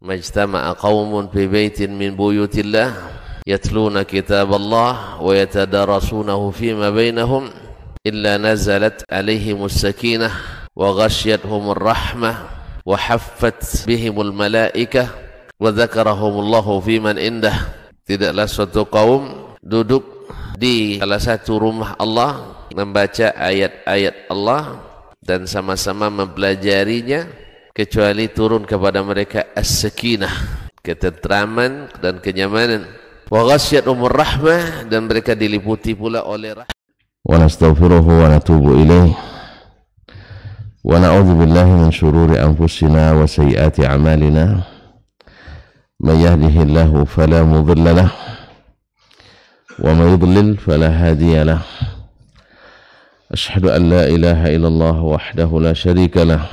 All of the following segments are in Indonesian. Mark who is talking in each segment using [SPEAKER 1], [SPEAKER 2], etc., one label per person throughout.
[SPEAKER 1] majtama'a qaumun fi baitin min buyutillah yatluna kitaballah wa yatadarasunahu fima bainahum illa nazalat alaihimus sakinah wa ghasyiyatuhumur rahmah wa haffat bihimul malaikah wa dzakarahumullahu fiman indah. Tidaklah suatu kaum duduk di salah satu rumah Allah membaca ayat-ayat Allah dan sama-sama mempelajarinya kecuali turun kepada mereka as-sakinah, ketentraman dan kenyamanan, wa ghasyiyatuhumur rahmah, dan mereka diliputi pula oleh rahmat.
[SPEAKER 2] Wa nastaghfiruhu wa natubu ilaih wa na'udzu billahi min shururi anfusina wa sayyiati a'malina man yahdihillahu fala mudilla lahu wa man yudlil fala hadiya lahu. Ashhadu an la ilaha illallah wahdahu la syarika lahu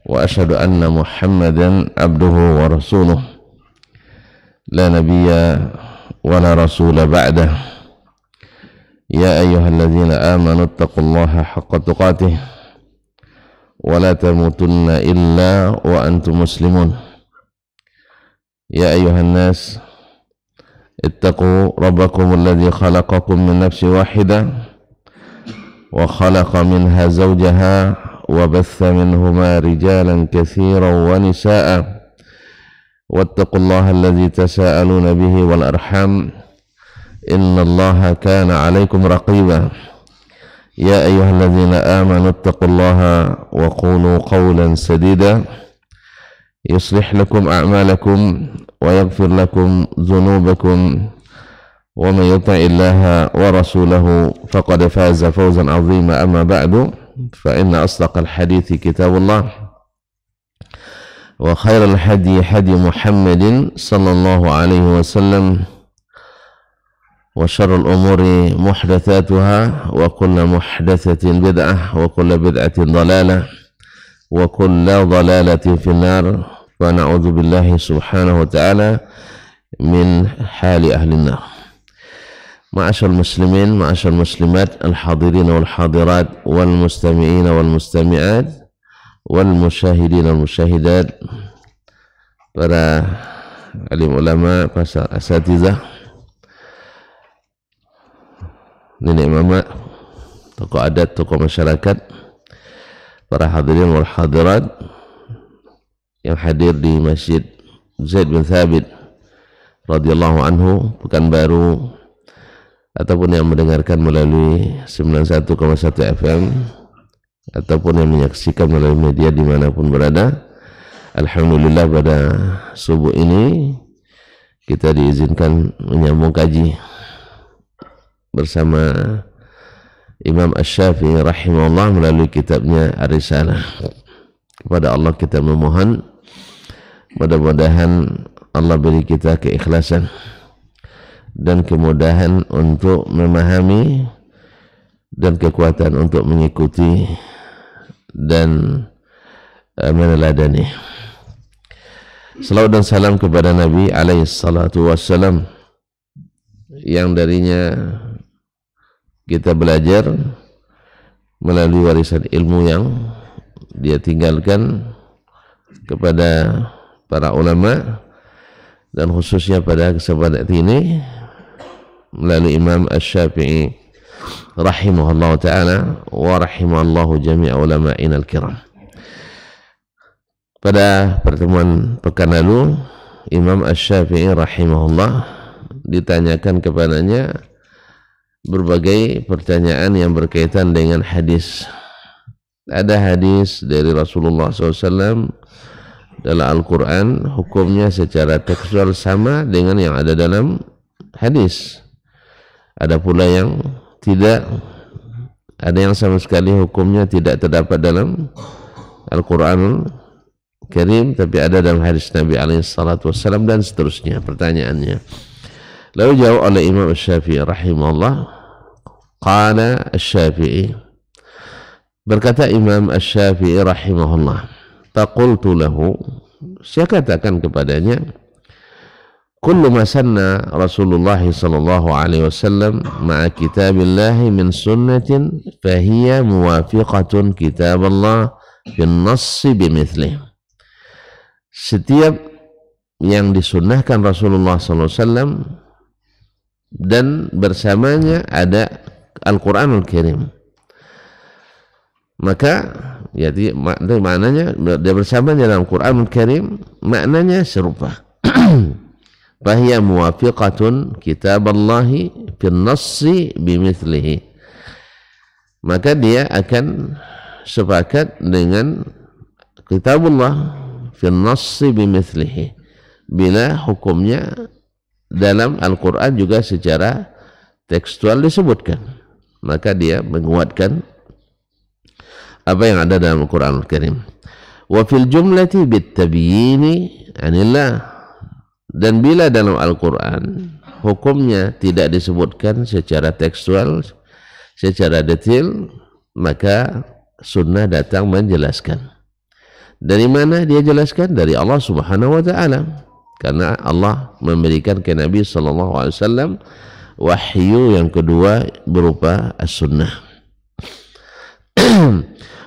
[SPEAKER 2] wa ashhadu anna Muhammadan abduhu wa rasuluh la nabiyya wa la rasula ba'dah. Ya ayyuhalladzina amanu taqullaha haqqa tuqatih wa la tamutunna illa wa antum muslimun. Ya ayyuhan nas ittaqu rabbakum alladzi khalaqakum min nafsin wahidah wa khalaqa minha zawjaha wa batha minhuma rijalan katsiran wa nisaa wattaqullaha alladzi tasaaluna bihi wal arham innallaha kana 'alaikum raqiba. Ya ayyuhalladzina amanu ittaqullaha wa qulu qawlan sadida yuslih lakum a'malakum wa yaghfir lakum dhunubakum wa man yuti'illaha wa rasulahu faqad faza fawzan 'azima. Amma ba'du, fa inna asdaqal hadithi kitabullah wa khairal hadi hadi Muhammadin sallallahu alaihi wasallam wa syarrul umuri muhdatsatuha wa kullu muhdatsatin bid'ah wa kullu bid'atin dhalalah wa kullu dhalalatin finnar. Wa na'udzu billahi subhanahu wa ta'ala min hali ahli nar. Ma'asyal muslimin, ma'asyal muslimat, al-hadirin wal hadirat, wal mustami'in wal mustami'at, wal musyahidin wal musyahidat, para alim ulama, para asatizah, nenek mama, tokoh adat, tokoh masyarakat, para hadirin wal hadirat yang hadir di Masjid Zaid bin Thabit radhiyallahu anhu Pekanbaru, ataupun yang mendengarkan melalui 91,1 FM, ataupun yang menyaksikan melalui media dimanapun berada. Alhamdulillah, pada subuh ini kita diizinkan menyambung kaji bersama Imam Asy-Syafi'i rahimahullah melalui kitabnya Ar-Risalah. Kepada Allah kita memohon, mudah-mudahan Allah beri kita keikhlasan dan kemudahan untuk memahami dan kekuatan untuk mengikuti dan meneladani. Salawat dan salam kepada Nabi alaihi salatu wassalam, yang darinya kita belajar melalui warisan ilmu yang dia tinggalkan kepada para ulama, dan khususnya pada kesempatan ini melalui Imam Asy-Syafi'i rahimahullah ta'ala wa rahimallahu jami'a ulama'ina al-kiram. Pada pertemuan pekan lalu, Imam Asy-Syafi'i rahimahullah ditanyakan kepadanya berbagai pertanyaan yang berkaitan dengan hadis. Ada hadis dari Rasulullah SAW dalam Al-Quran, hukumnya secara tekstual sama dengan yang ada dalam hadis. Ada pula yang tidak, ada yang sama sekali hukumnya tidak terdapat dalam Al-Quran Karim, tapi ada dalam hadis Nabi SAW, dan seterusnya pertanyaannya. Lalu jawab oleh Imam Asy-Syafi'i rahimahullah. Qala Asy-Syafi'i, berkata Imam Asy-Syafi'i rahimahullah, faqultu lahu, saya katakan kepadanya, kullu ma sanna Rasulullah sallallahu alaihi wasallam ma'a kitabillahi min sunnatin fahiya muwafiqatun kitaballah bin nassi bimithlihi. setiap yang disunnahkan Rasulullah SAW dan bersamanya ada Al-Quranul Karim, maka jadi maknanya dia bersamanya dalam Al-Quranul Karim, maknanya serupa. Fahiya muwafiqatun kitaballahi fil nassi bimithlihi, maka dia akan sepakat dengan kitabullah fil nassi bimithlihi, bila hukumnya dalam Al-Quran juga secara tekstual disebutkan, maka dia menguatkan apa yang ada dalam Al-Quran Al-Karim. Wa fil jumlati bit-tabyini anillah, dan bila dalam Al-Quran hukumnya tidak disebutkan secara tekstual, secara detail, maka sunnah datang menjelaskan. Dari mana dia jelaskan? Dari Allah Subhanahu wa ta'ala, karena Allah memberikan ke Nabi SAW wahyu yang kedua berupa as-sunnah.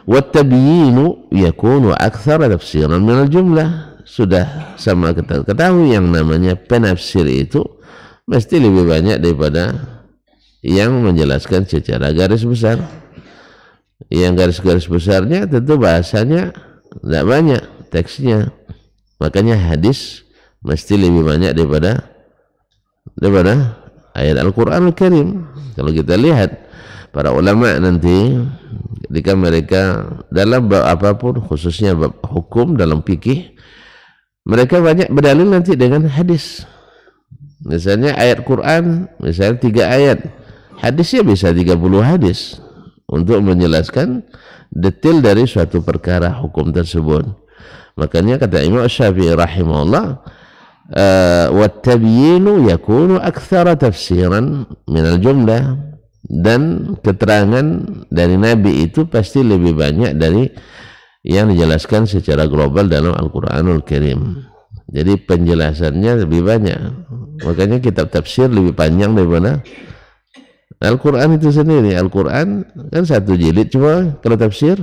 [SPEAKER 2] Wat-tabyinu yakunu aktsara tafsiran min al-jumlah, sudah sama kita ketahui yang namanya penafsir itu mesti lebih banyak daripada yang menjelaskan secara garis besar. Yang garis-garis besarnya tentu bahasanya tidak banyak teksnya, makanya hadis mesti lebih banyak daripada ayat Al-Quran Al-Karim. Kalau kita lihat para ulama nanti ketika mereka dalam bab apapun, khususnya bab hukum dalam fikih, mereka banyak berdalil nanti dengan hadis. Misalnya ayat Quran, misalnya 3 ayat, hadisnya bisa 30 hadis untuk menjelaskan detail dari suatu perkara hukum tersebut. Makanya kata Imam Syafi'i rahimahullah, wat-tabyinu yakunu aktsara tafsiran min al-jumlah, dan keterangan dari Nabi itu pasti lebih banyak dari yang dijelaskan secara global dalam Al-Quranul Karim. Jadi penjelasannya lebih banyak, makanya kitab tafsir lebih panjang daripada Al-Quran itu sendiri. Al-Quran kan 1 jilid, cuma kalau tafsir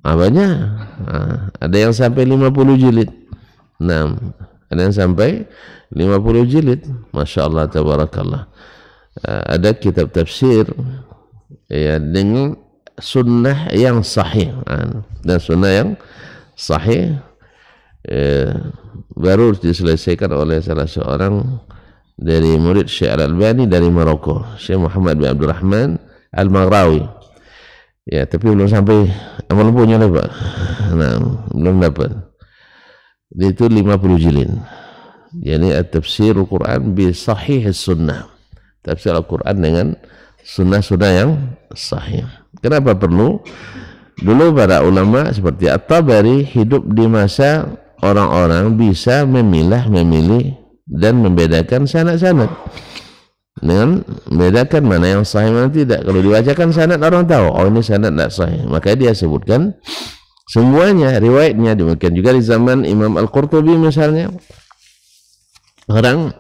[SPEAKER 2] banyak. Ada yang sampai 50 jilid. Nah, ada yang sampai 50 jilid. Masya Allah, tabarakallah. Ada kitab tafsir ya dengan sunnah yang sahih, dan sunnah yang sahih baru diselesaikan oleh salah seorang dari murid Syekh Al-Albani dari Maroko, Syekh Muhammad bin Abdul Rahman Al-Maghrawi. Ya, tapi belum sampai amal punya lah Pak. Nah, belum dapat. Itu 50 jilid. Jadi at-tafsir Al-Quran bi sahih sunnah. Tafsir Al-Quran dengan sunnah-sunnah yang sahih. Kenapa perlu? Dulu para ulama seperti At-Tabari hidup di masa orang-orang bisa memilih dan membedakan sanad-sanad, dengan membedakan mana yang sahih mana tidak. Kalau dibacakan sanad, orang tahu oh ini sanad tidak sahih, maka dia sebutkan semuanya riwayatnya. Demikian juga di zaman Imam Al-Qurtubi misalnya, orang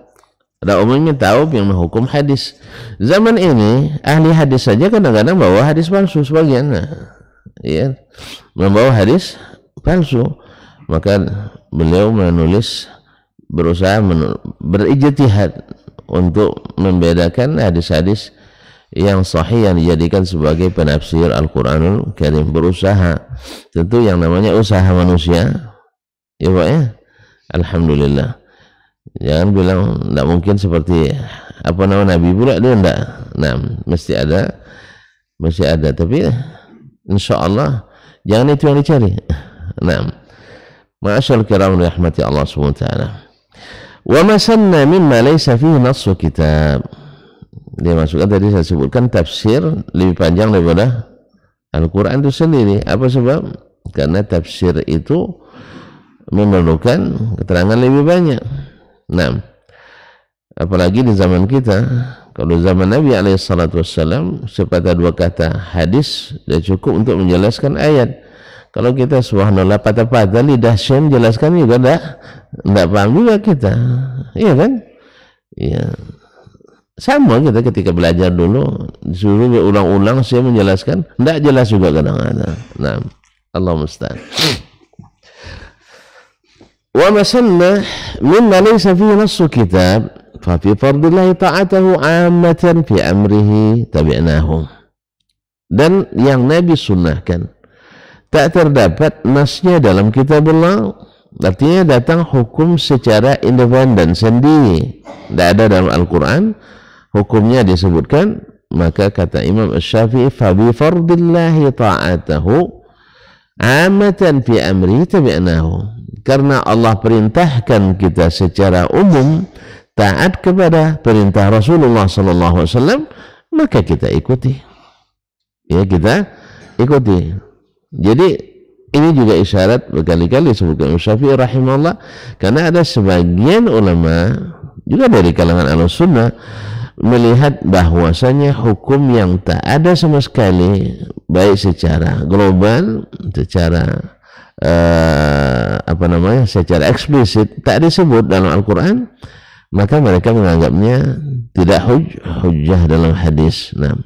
[SPEAKER 2] ada umumnya tahu yang menghukum hadis. Zaman ini ahli hadis saja kadang-kadang bawa hadis palsu sebagian, ya, membawa hadis palsu. Maka beliau menulis, berusaha berijtihad untuk membedakan hadis-hadis yang sahih yang dijadikan sebagai penafsir Al-Quranul Karim. Berusaha, tentu yang namanya usaha manusia, ya Pak ya. Alhamdulillah. Jangan bilang tidak mungkin seperti apa nama Nabi pula, dia tidak. Nah, mesti ada. Tapi insya Allah jangan itu yang dicari. Nah, ma'asyal kiram rahmati Allah SWT. Wa masanna mimma laysa fihi nassu kitab. Dia masukkan tadi saya sebutkan tafsir lebih panjang daripada Al-Quran itu sendiri. Apa sebab? Karena tafsir itu memerlukan keterangan lebih banyak. Nah, apalagi di zaman kita. Kalau zaman Nabi SAW sepatah 2 kata hadis sudah cukup untuk menjelaskan ayat. Kalau kita subhanallah patah-patah lidah syem jelaskan juga tidak paham juga kita, iya kan? Iya, sama kita ketika belajar dulu disuruh ulang-ulang saya menjelaskan tidak jelas juga kadang-kadang. Nah, Allah musta'an. wa masanna mimma laysa fihi nassu kitab fa fi fardillahi ta'atahu 'ammatan fi amrihi tabi'nahu. Dan yang Nabi sunnahkan tak terdapat nasnya dalam kitabullah, artinya datang hukum secara independen sendiri, tidak ada dalam Al-Quran hukumnya disebutkan, maka kata Imam Asy-Syafi'i fa bi fardillahi ta'atahu 'ammatan fi amrihi tabi'nahu. Karena Allah perintahkan kita secara umum taat kepada perintah Rasulullah sallallahu alaihi wasallam, maka kita ikuti. Ya, kita ikuti. Jadi ini juga isyarat berkali-kali disebutkan Syafi'i rahimahullah, karena ada sebagian ulama juga dari kalangan Ahlussunnah melihat bahwasanya hukum yang tak ada sama sekali, baik secara global, secara secara eksplisit tak disebut dalam Al-Quran, maka mereka menganggapnya tidak hujjah dalam hadis. Nah,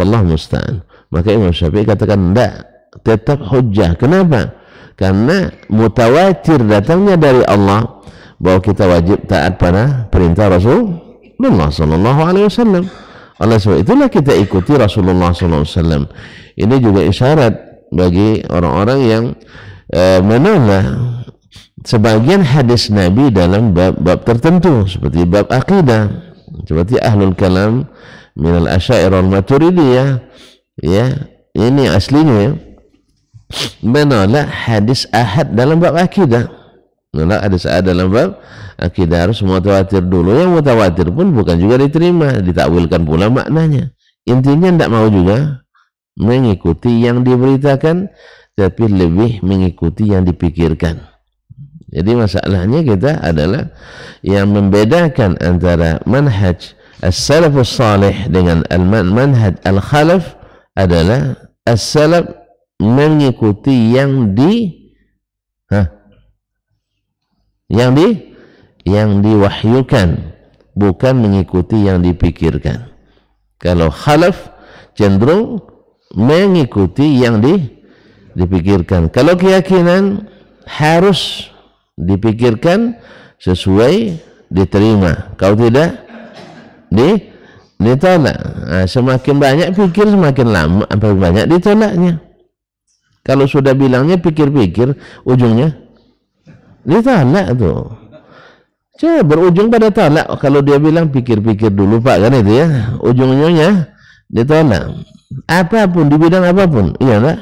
[SPEAKER 2] Allah musta'an. Maka Imam Syafi'i katakan tidak, tetap hujjah. Kenapa? Karena mutawatir datangnya dari Allah bahwa kita wajib taat pada perintah Rasulullah sallallahu alaihi wasallam. Oleh sebab itulah kita ikuti Rasulullah sallallahu alaihi wasallam. Ini juga isyarat bagi orang-orang yang menolak sebagian hadis Nabi dalam bab tertentu, seperti bab akidah, seperti ahlul kalam minal asy'ariyah wal maturidiyah, ya, ini aslinya menolak hadis ahad dalam bab akidah. Menolak hadis ahad dalam bab akidah harus mutawatir dulu. Yang mutawatir pun bukan juga diterima, ditakwilkan pula maknanya. Intinya tidak mau juga mengikuti yang diberitakan, tapi lebih mengikuti yang dipikirkan. Jadi masalahnya kita adalah yang membedakan antara manhaj as-salafus salih dengan manhaj al-khalaf adalah as-salaf mengikuti yang diwahyukan, bukan mengikuti yang dipikirkan. Kalau khalaf cenderung mengikuti yang dipikirkan. Kalau keyakinan harus dipikirkan sesuai, diterima. Kalau tidak ditolak. Nah, semakin banyak pikir semakin lama banyak ditolaknya. Kalau sudah bilangnya pikir-pikir, ujungnya ditolak tuh. Coba berujung pada tolak. Kalau dia bilang pikir-pikir dulu Pak, kan itu ya, ujungnya ditolak. Apapun di bidang apapun, iya enggak?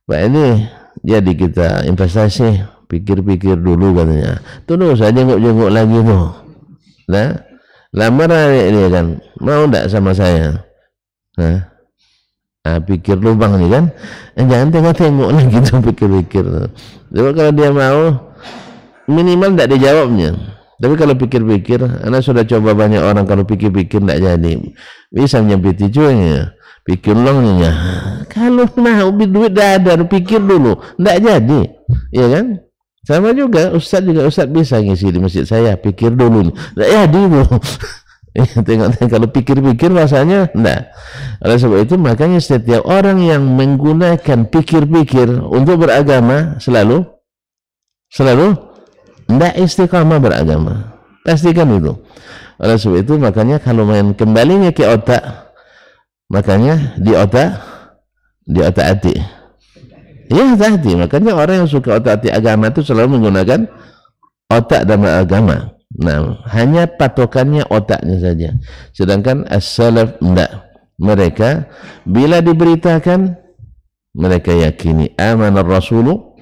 [SPEAKER 2] Pak, ini jadi kita investasi, pikir-pikir dulu katanya. Terus saja jenguk-jenguk lagi tuh. Nah, lamar ini kan, mau enggak sama saya? Pikir lubang nih kan, jangan tengok-tengok lagi tuh, pikir-pikir. Tapi kalau dia mau, minimal enggak dijawabnya. Tapi kalau pikir-pikir, anak sudah coba banyak orang, kalau pikir-pikir enggak jadi, bisa menyempiti cuanya. Pikir longnya, kalau mau duit dah ada, pikir dulu, enggak jadi, ya kan? Sama juga, Ustaz bisa ngisi di masjid saya, pikir dulu, enggak jadi dulu. Tengok kalau pikir-pikir rasanya enggak. Oleh sebab itu makanya setiap orang yang menggunakan pikir-pikir untuk beragama selalu enggak istiqamah beragama. Pastikan itu. Oleh sebab itu makanya kalau main kembalinya ke otak, makanya di otak-atik. Ya, hati. Makanya orang yang suka otak-atik agama itu selalu menggunakan otak dalam agama. Nah, hanya patokannya otaknya saja. Sedangkan as-salaf enggak. Mereka bila diberitakan, mereka yakini amanar rasulu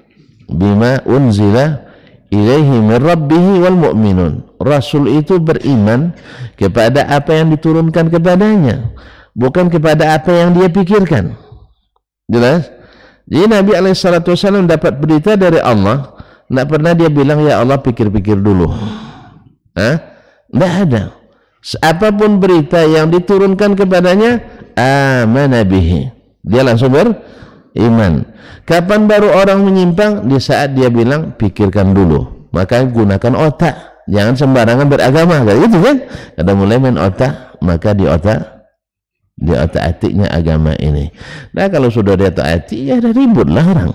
[SPEAKER 2] bima unzila ilaihi min rabbihi wal mu'minun. Rasul itu beriman kepada apa yang diturunkan kepadanya, bukan kepada apa yang dia pikirkan. Jelas? Jadi Nabi SAW dapat berita dari Allah, tidak pernah dia bilang, ya Allah pikir-pikir dulu. Tidak ada. Apapun berita yang diturunkan kepadanya, amana bihi, dia langsung beriman. Kapan baru orang menyimpang? Di saat dia bilang pikirkan dulu. Maka gunakan otak, jangan sembarangan beragama, kayak gitu kan? Kada mulai main otak, maka di otak-atiknya agama ini. Nah, kalau sudah di otak-atik, ya ada ributlah orang.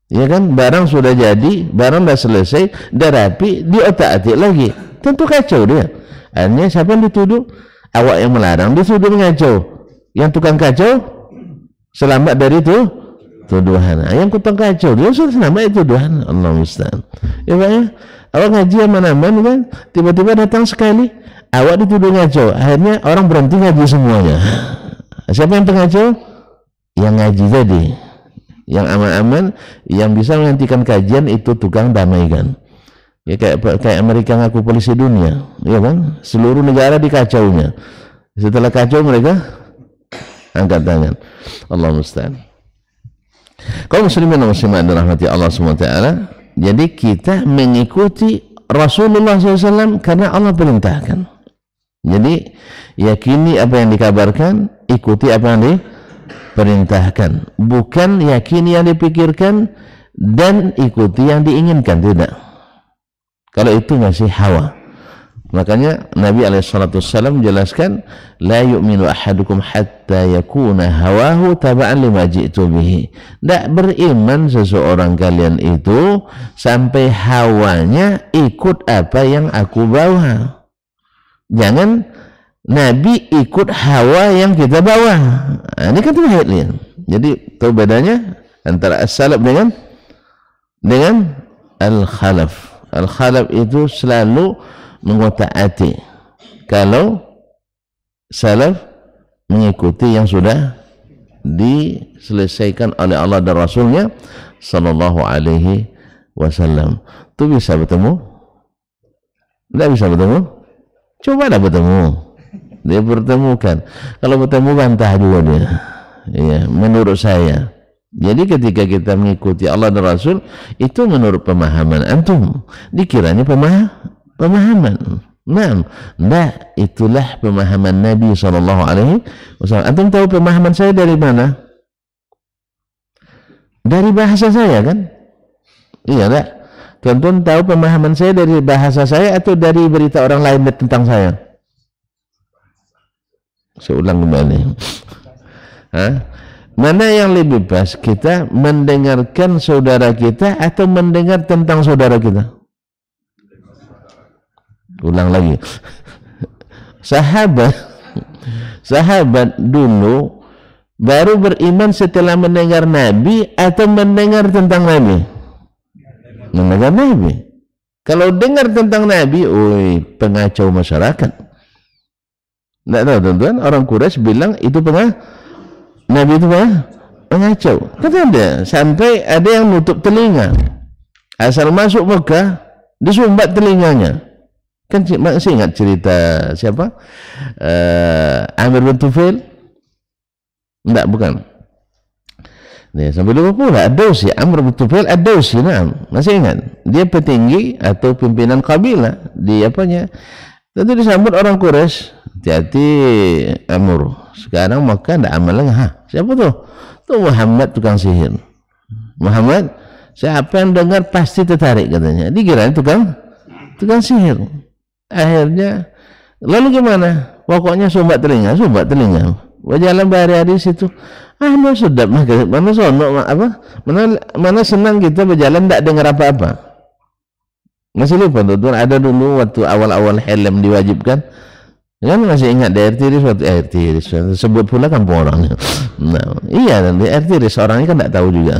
[SPEAKER 2] Ya kan, barang sudah jadi, barang sudah selesai, dah rapi, diotak-atik lagi. Tentu kacau dia. Akhirnya siapa yang dituduh? Awak yang melarang dituduh mengacau. Yang tukang kacau selamat dari itu tuduhan. Yang tukang kacau dia sudah selamat dari tuduhan. Allah musta'an. Ya Pak ya, awak ngaji aman-aman kan, tiba-tiba datang sekali, awak dituduh ngacau. Akhirnya orang berhenti ngaji semuanya. Siapa yang pengacau? Yang ngaji tadi. Yang aman-aman, yang bisa menghentikan kajian itu tukang damaikan. Ya kayak Amerika ngaku polisi dunia, ya kan? Seluruh negara dikacaunya. Setelah kacau mereka angkat tangan. Allah musta'an. Kaum muslimin dan muslimat dirahmati Allah SWT. Jadi kita mengikuti Rasulullah SAW karena Allah perintahkan. Jadi yakini apa yang dikabarkan, ikuti apa yang diperintahkan, bukan yakini yang dipikirkan dan ikuti yang diinginkan, tidak. Kalau itu masih hawa. Makanya Nabi SAW menjelaskan, la yu'minu ahadukum hatta yakuna hawahu taba'an lima ji'tu bihi. Tak beriman seseorang kalian itu sampai hawanya ikut apa yang aku bawa. Jangan Nabi ikut hawa yang kita bawa. Nah, ini kan tauhid ya. Jadi tahu bedanya antara as-salaf dengan al-khalaf. Al-khalaf itu selalu mengotak-atik. Kalau salaf mengikuti yang sudah diselesaikan oleh Allah dan Rasulnya sallallahu alaihi wasallam. Itu bisa bertemu? Tidak bisa bertemu? Cobalah bertemu. Dia pertemukan. Kalau bertemu bantah juga dia. Ya, menurut saya. Jadi ketika kita mengikuti Allah dan Rasul, itu menurut pemahaman antum. Dikiranya pemahaman. Nah, itulah pemahaman Nabi SAW. Antum tahu pemahaman saya dari mana? Dari bahasa saya kan? Iya tak? Tuan-tuan tahu pemahaman saya dari bahasa saya atau dari berita orang lain tentang saya? Saya ulang kembali. Mana yang lebih pas, kita mendengarkan saudara kita atau mendengar tentang saudara kita? Ulang lagi. Sahabat dulu baru beriman setelah mendengar Nabi atau mendengar tentang Nabi? Mendengar Nabi. Kalau dengar tentang Nabi, pengacau masyarakat. Tidak tahu tuan-tuan, orang Quraisy bilang itu Nabi itu pengacau. Kata dia, sampai ada yang nutup telinga. Asal masuk Mekah, disumbat telinganya. Kan masih ingat cerita siapa? Amir bin Tufail? Tidak, bukan. Dia sampai lupa pula, Ad-Dawsi, Amr bin Tufail Ad-Dawsi, masih ingat? Dia petinggi atau pimpinan kabilah di apanya? Tentu disambut orang Quraisy. Hati-hati Amr. Sekarang maka tidak amal lagi. Siapa tuh? Tuh Muhammad tukang sihir. Muhammad, siapa yang dengar pasti tertarik katanya. Dikira tukang sihir. Akhirnya, lalu gimana? Pokoknya sumbat telinga. Berjalan berhari-hari situ. Sedap mana sonok mana senang kita berjalan tidak dengar apa-apa. Masih lupa tuan, ada dulu waktu awal-awal helm diwajibkan. Kan masih ingat di air tiris sebut pula kampung orang. Iya, di air tiris orangnya kan tidak tahu juga.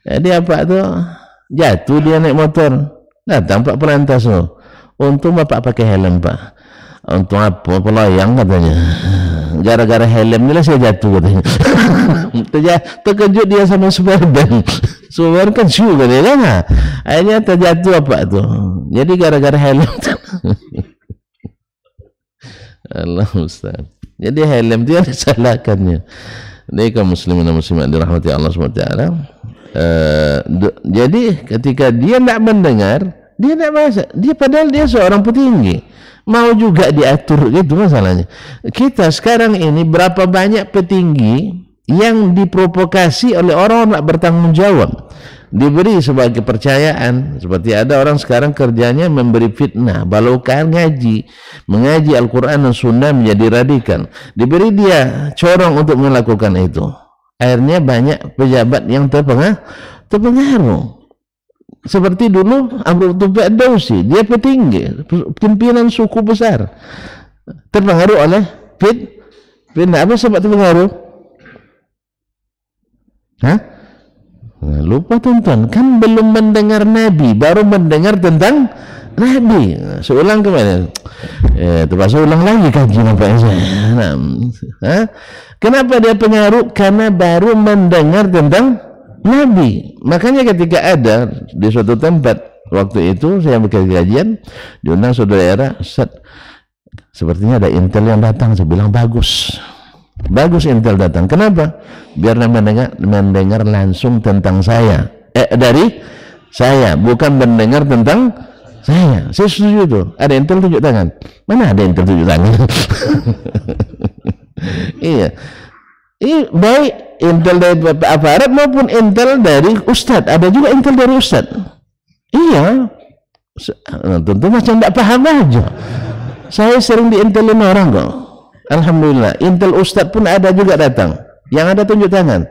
[SPEAKER 2] Jadi apa tuh, jatuh dia naik motor, datang Pak Pelantas loh. Untung bapak pakai helm Pak. Untung apa, pelayang katanya. Gara-gara helm inilah saya jatuh katanya. Terkejut dia sama Superman. Superman kan shoe kan ya kan. Akhirnya terjatuh apa tuh. Jadi gara-gara helm. Allah Ustaz. Jadi helm dia disalahkannya. Ini kaum muslimin dan muslimat dirahmati Allah SWT. Jadi ketika dia tidak mendengar, dia tidak bahasa. Dia padahal dia seorang petinggi. Mau juga diatur gitu masalahnya. Kita sekarang ini berapa banyak petinggi yang diprovokasi oleh orang tak bertanggung jawab. Diberi sebagai kepercayaan, seperti ada orang sekarang kerjanya memberi fitnah, balokkan mengaji Al-Quran dan Sunnah menjadi radikal, diberi dia corong untuk melakukan itu. Akhirnya banyak pejabat yang terpengaruh. Seperti dulu Abu Tufai'ad Dausi, dia petinggi, pimpinan suku besar, terpengaruh oleh fitnah. Apa sebab terpengaruh? Hah? Nah, lupa tonton, kan belum mendengar Nabi, baru mendengar tentang Nabi. Nah, seulang kemana? Terpaksa ulang lagi kajian apa saya. Nah, kenapa dia pengaruh? Karena baru mendengar tentang Nabi. Makanya ketika ada di suatu tempat waktu itu saya bikin kajian, diundang saudara daerah, Ustaz, sepertinya ada intel yang datang. Saya bilang bagus intel datang. Kenapa? Biar mendengar langsung tentang saya, dari saya, bukan mendengar tentang saya. Saya setuju itu. Ada intel tunjuk tangan. Mana ada intel tunjuk tangan? Iya. Baik intel dari aparat maupun intel dari ustadz. Ada juga intel dari ustadz. Iya. Tentu macam tidak paham aja. Saya sering diintelin orang kok. Alhamdulillah. Intel ustadz pun ada juga datang. Yang ada tunjuk tangan.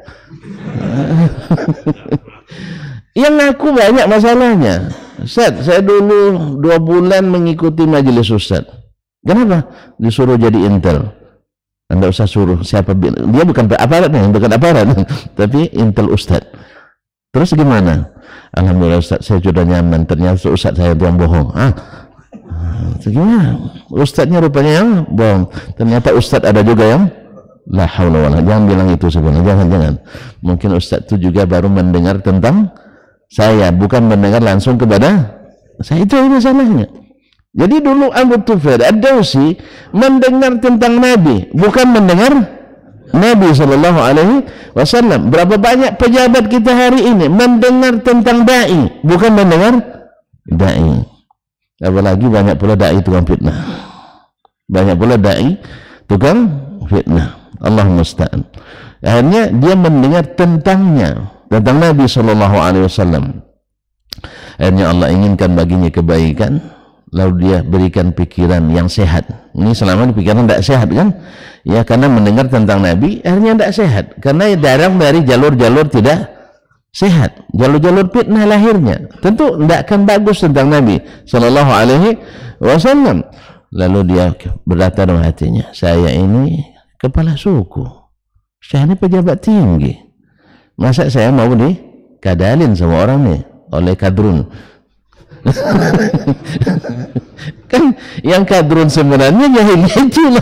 [SPEAKER 2] Yang aku banyak masalahnya. Ustaz, saya dulu 2 bulan mengikuti majelis ustadz. Kenapa? Disuruh jadi intel. Anda usah suruh siapa, dia bukan aparat nih, bukan aparat, tapi intel ustadz. Terus gimana? Alhamdulillah Ustaz, saya sudah nyaman. Ternyata ustadz saya yang bohong. Gimana? Ustadznya rupanya yang bohong. Ternyata ustadz ada juga yang la haula wala. Jangan bilang itu sebenarnya, jangan. Mungkin ustadz itu juga baru mendengar tentang saya, bukan mendengar langsung kepada saya. Itu masalahnya. Jadi dulu Abu Tufai'ad Dausi mendengar tentang Nabi, bukan mendengar Nabi Sallallahu Alaihi Wasallam. Berapa banyak pejabat kita hari ini mendengar tentang dai, bukan mendengar dai. Apalagi banyak pula dai tukang fitnah. Banyak pula dai tukang fitnah. Allah musta'an. Akhirnya dia mendengar tentangnya, tentang Nabi Sallallahu Alaihi Wasallam. Akhirnya Allah inginkan baginya kebaikan, lalu dia berikan pikiran yang sehat. Ini selama ini pikiran tidak sehat kan? Ya, karena mendengar tentang Nabi akhirnya tidak sehat, karena datang dari jalur-jalur tidak sehat, jalur-jalur fitnah lahirnya. Tentu tidak akan bagus tentang Nabi Sallallahu Alaihi Wasallam. Lalu dia berkata dalam hatinya, saya ini kepala suku, saya ini pejabat tinggi, masa saya mau dikadalin sama orang nih oleh kadrun. Kan yang kadrun sebenarnya jahilnya itulah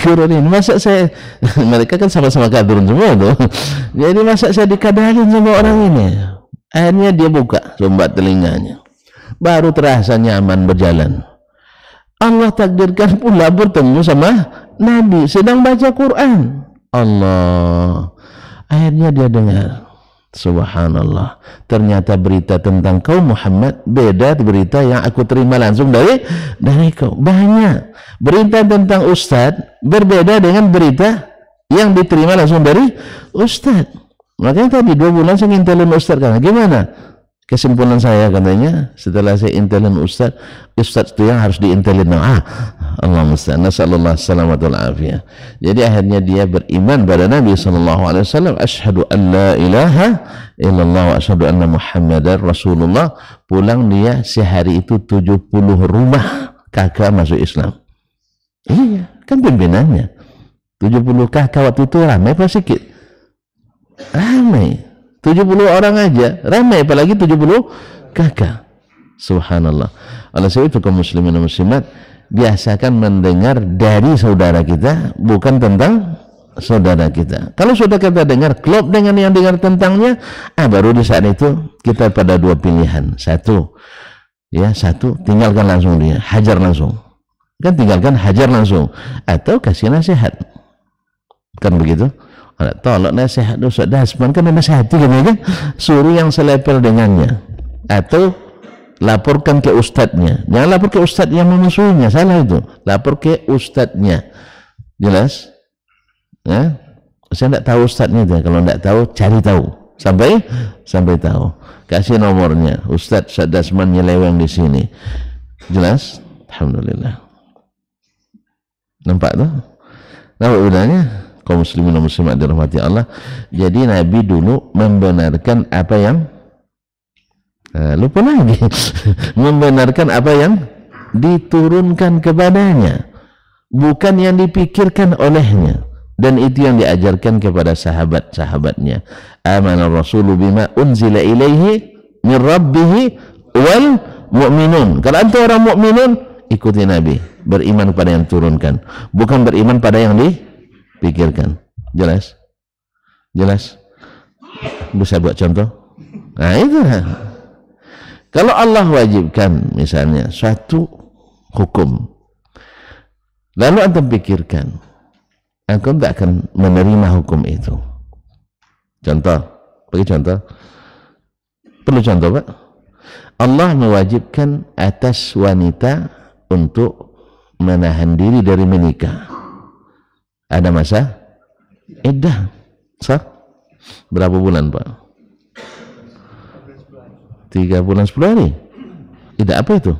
[SPEAKER 2] kadrun ini. Masa saya, mereka kan sama-sama kadrun semua tuh. Jadi masa saya dikadalin sama orang ini? Akhirnya dia buka sumbat telinganya, baru terasa nyaman berjalan. Allah takdirkan pula bertemu sama Nabi sedang baca Quran. Allah, akhirnya dia dengar, subhanallah, ternyata berita tentang kaum Muhammad beda berita yang aku terima langsung dari kau. Banyak berita tentang ustadz berbeda dengan berita yang diterima langsung dari ustadz. Makanya tadi 2 bulan saya ngintelin ustadz, karena gimana? Kesimpulan saya katanya, setelah saya intelin ustadz itu yang harus diintelin. Allah musta'an, nasallallahu salamatul afiyah. Jadi akhirnya dia beriman pada Nabi sallallahu alaihi wasallam, asyhadu an la ilaha illallah wa asyhadu anna muhammadar rasulullah. Pulang dia sehari itu 70 rumah kakak masuk Islam. Iya, kan pimpinannya 70 kakak waktu itu ramai apa sedikit? Ramai. 70 orang aja ramai, apalagi 70 kakak. Subhanallah. Oleh sebab itu kaum muslimin dan muslimat, biasakan mendengar dari saudara kita, bukan tentang saudara kita. Kalau sudah kita dengar klop dengan yang dengar tentangnya, baru di saat itu kita pada 2 pilihan. Satu, tinggalkan langsung dia, hajar langsung. Kan tinggalkan, hajar langsung, atau kasih nasihat. Kan begitu? Tolak nasihat Ustaz Dasman, kan nasihati kan, suruh yang selepel dengannya, atau laporkan ke ustadznya. Jangan lapor ke ustadz yang memusuhinya, salah itu. Lapor ke ustadznya. Jelas? Ya? Saya tidak tahu ustadznya itu. Kalau tidak tahu, cari tahu sampai tahu. Kasih nomornya. Ustadz Dasman nyeleweng di sini. Jelas? Alhamdulillah. Nampak tuh? Nampak bedanya? kaum muslimin dan muslimat dirahmati Allah. Jadi Nabi dulu membenarkan apa yang lupa lagi membenarkan apa yang diturunkan kepadanya, bukan yang dipikirkan olehnya. Dan itu yang diajarkan kepada sahabat-sahabatnya. Amana rasulu bima unzila ilaihi min rabbih wal mu'minun. Kalau antum orang mukminun, ikuti Nabi, beriman pada yang turunkan, bukan beriman pada yang dipikirkan. Jelas? Jelas? Bisa buat contoh? Nah itu. Kalau Allah wajibkan misalnya suatu hukum, lalu antum pikirkan, antum tak akan menerima hukum itu. Contoh, bagi contoh, perlu contoh Pak. Allah mewajibkan atas wanita untuk menahan diri dari menikah. Ada masa iddah, sah? Berapa bulan Pak? 3 bulan 10 hari. Tidak apa itu?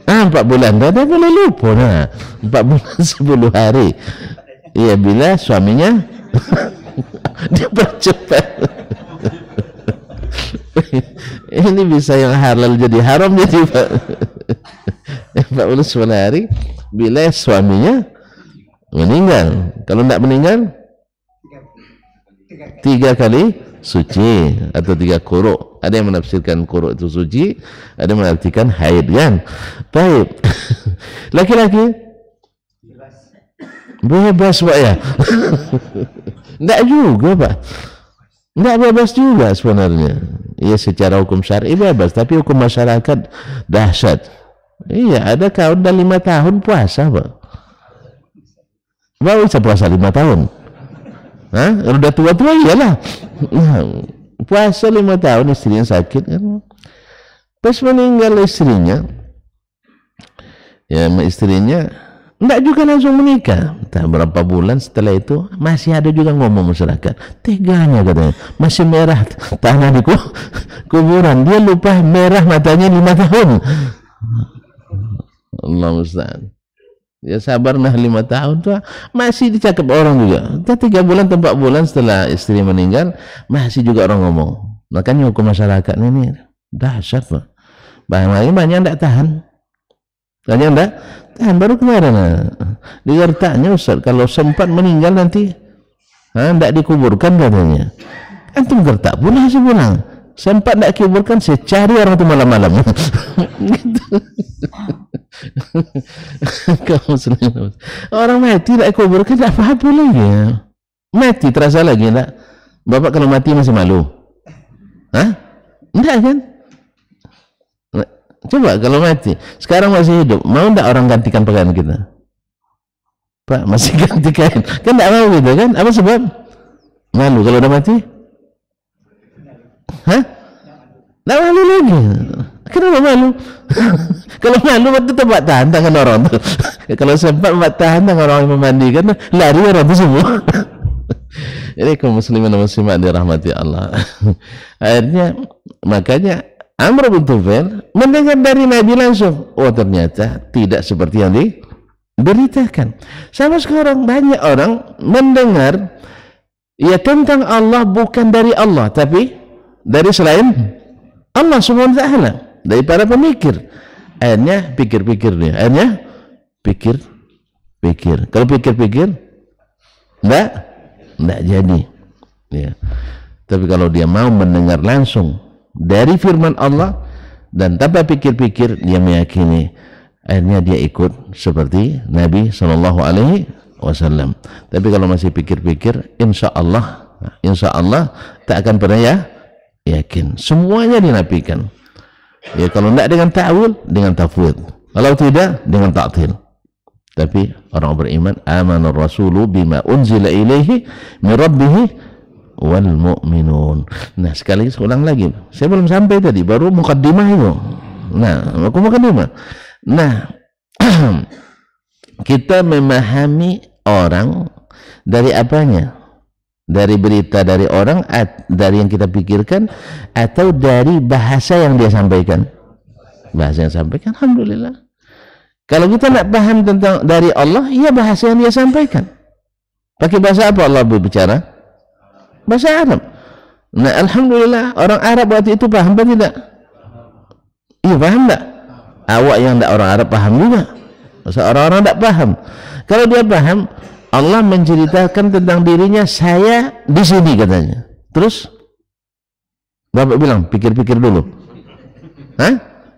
[SPEAKER 2] 4 bulan. Dah boleh lupa. Nah, 4 bulan 10 hari. Iya, bila suaminya dipercepat. Ini bisa yang halal jadi haram jadi Pak. 4 bulan 10 hari bila suaminya meninggal. Kalau tidak meninggal 3 kali suci atau 3 quru'. Ada yang menafsirkan quru' itu suci, ada yang menartikan haid kan. Baik. Laki-laki bebas Pak ya. Tidak juga Pak. Tidak bebas juga sebenarnya. Iya secara hukum syar'i bebas, tapi hukum masyarakat dahsyat. Iya, ada kawan dah 5 tahun puasa Pak. Baru bisa puasa 5 tahun. Hah? Udah tua-tua iyalah. Puasa 5 tahun, istrinya sakit kan. Pas meninggal istrinya, ya istrinya enggak juga langsung menikah. Tak berapa bulan setelah itu masih ada juga ngomong masyarakat. Teganya katanya, masih merah tanah di kuburan. Dia lupa merah matanya 5 tahun. Allah musta'an. Ya sabar nah 5 tahun tuh masih dicakap orang juga. 3 bulan atau 4 bulan setelah istri meninggal masih juga orang ngomong. Makanya hukum masyarakat ini dahsyat Pak. Banyak tidak tahan. Banyak tidak tahan. Baru kemarin digertaknya Ustaz, kalau sempat meninggal nanti tidak dikuburkan katanya. Antum gertak pulang sebulan. Sempat tidak kuburkan, saya cari orang itu malam-malam. Gitu. Orang mati tidak kuburkan tidak apa-apa lagi ya. Mati terasa lagi tak? Bapak kalau mati masih malu? Hah? Tidak kan? Coba kalau mati sekarang masih hidup, mau tidak orang gantikan pakaian kita? Pak masih gantikan kan tidak mau gitu kan? Apa sebab? Malu kalau udah mati? Hah? Tidak malu lagi. Kenapa malu? Kalau malu waktu itu buat tahan tangan orang tu. Kalau sempat buat tahan tangan orang yang memandikan, lari orang tu semua. Jadi kaum muslimin dan muslimat dirahmati Allah. Akhirnya makanya Amr bin Tufail mendengar dari Nabi langsung. Oh ternyata tidak seperti yang diberitakan. Sama sekarang banyak orang mendengar ya tentang Allah bukan dari Allah, tapi dari selain Allah Subhanahu wa taala, dari para pemikir. Akhirnya pikir-pikir dia. Akhirnya pikir. Kalau pikir-pikir enggak jadi. Ya. Tapi kalau dia mau mendengar langsung dari firman Allah dan tanpa pikir-pikir dia meyakini, akhirnya dia ikut seperti Nabi sallallahu alaihi wasallam. Tapi kalau masih pikir-pikir, insya Allah tak akan pernah yakin. Semuanya dinafikan. Ya kalau tidak dengan ta'wil, dengan tafwid. Kalau tidak, dengan ta'til. Tapi orang beriman, amanar rasulu bima unzila ilaihi min rabbih wal mu'minun. Nah sekali ulang lagi. Saya belum sampai tadi, baru mukaddimah itu. Nah, aku mukaddimah. Nah, kita memahami orang dari apanya? Dari berita dari orang, dari yang kita pikirkan, atau dari bahasa yang dia sampaikan? Bahasa yang sampaikan, alhamdulillah. Kalau kita nak paham tentang dari Allah, ya bahasa yang dia sampaikan. Pakai bahasa apa Allah berbicara? Bahasa Arab. Nah, alhamdulillah orang Arab waktu itu paham apa tidak? Iya, paham tak? Awak yang tak orang Arab paham juga. Masa orang-orang tak paham. Kalau dia paham, Allah menceritakan tentang dirinya, saya di sini katanya. Terus Bapak bilang, pikir-pikir dulu. Hah?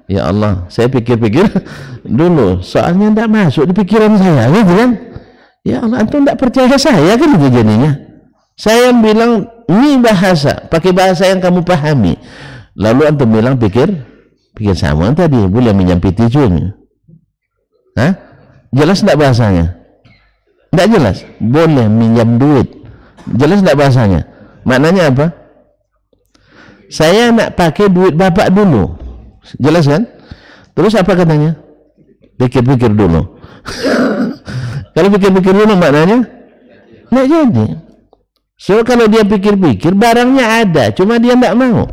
[SPEAKER 2] Ya Allah, saya pikir-pikir dulu. Soalnya tidak masuk di pikiran saya, gitu kan? Ya Allah, antum tidak percaya saya kan itu jadinya. Saya bilang ini bahasa, pakai bahasa yang kamu pahami. Lalu antum bilang pikir sama tadi, boleh menyampiti cuy. Hah? Jelas tidak bahasanya? Tidak jelas. Boleh minjam duit. Jelas tidak bahasanya? Maknanya apa? Saya nak pakai duit bapak dulu. Jelas kan? Terus apa katanya? Pikir-pikir dulu. Kalau pikir-pikir dulu maknanya nggak jadi. So kalau dia pikir-pikir, barangnya ada, cuma dia nggak mau.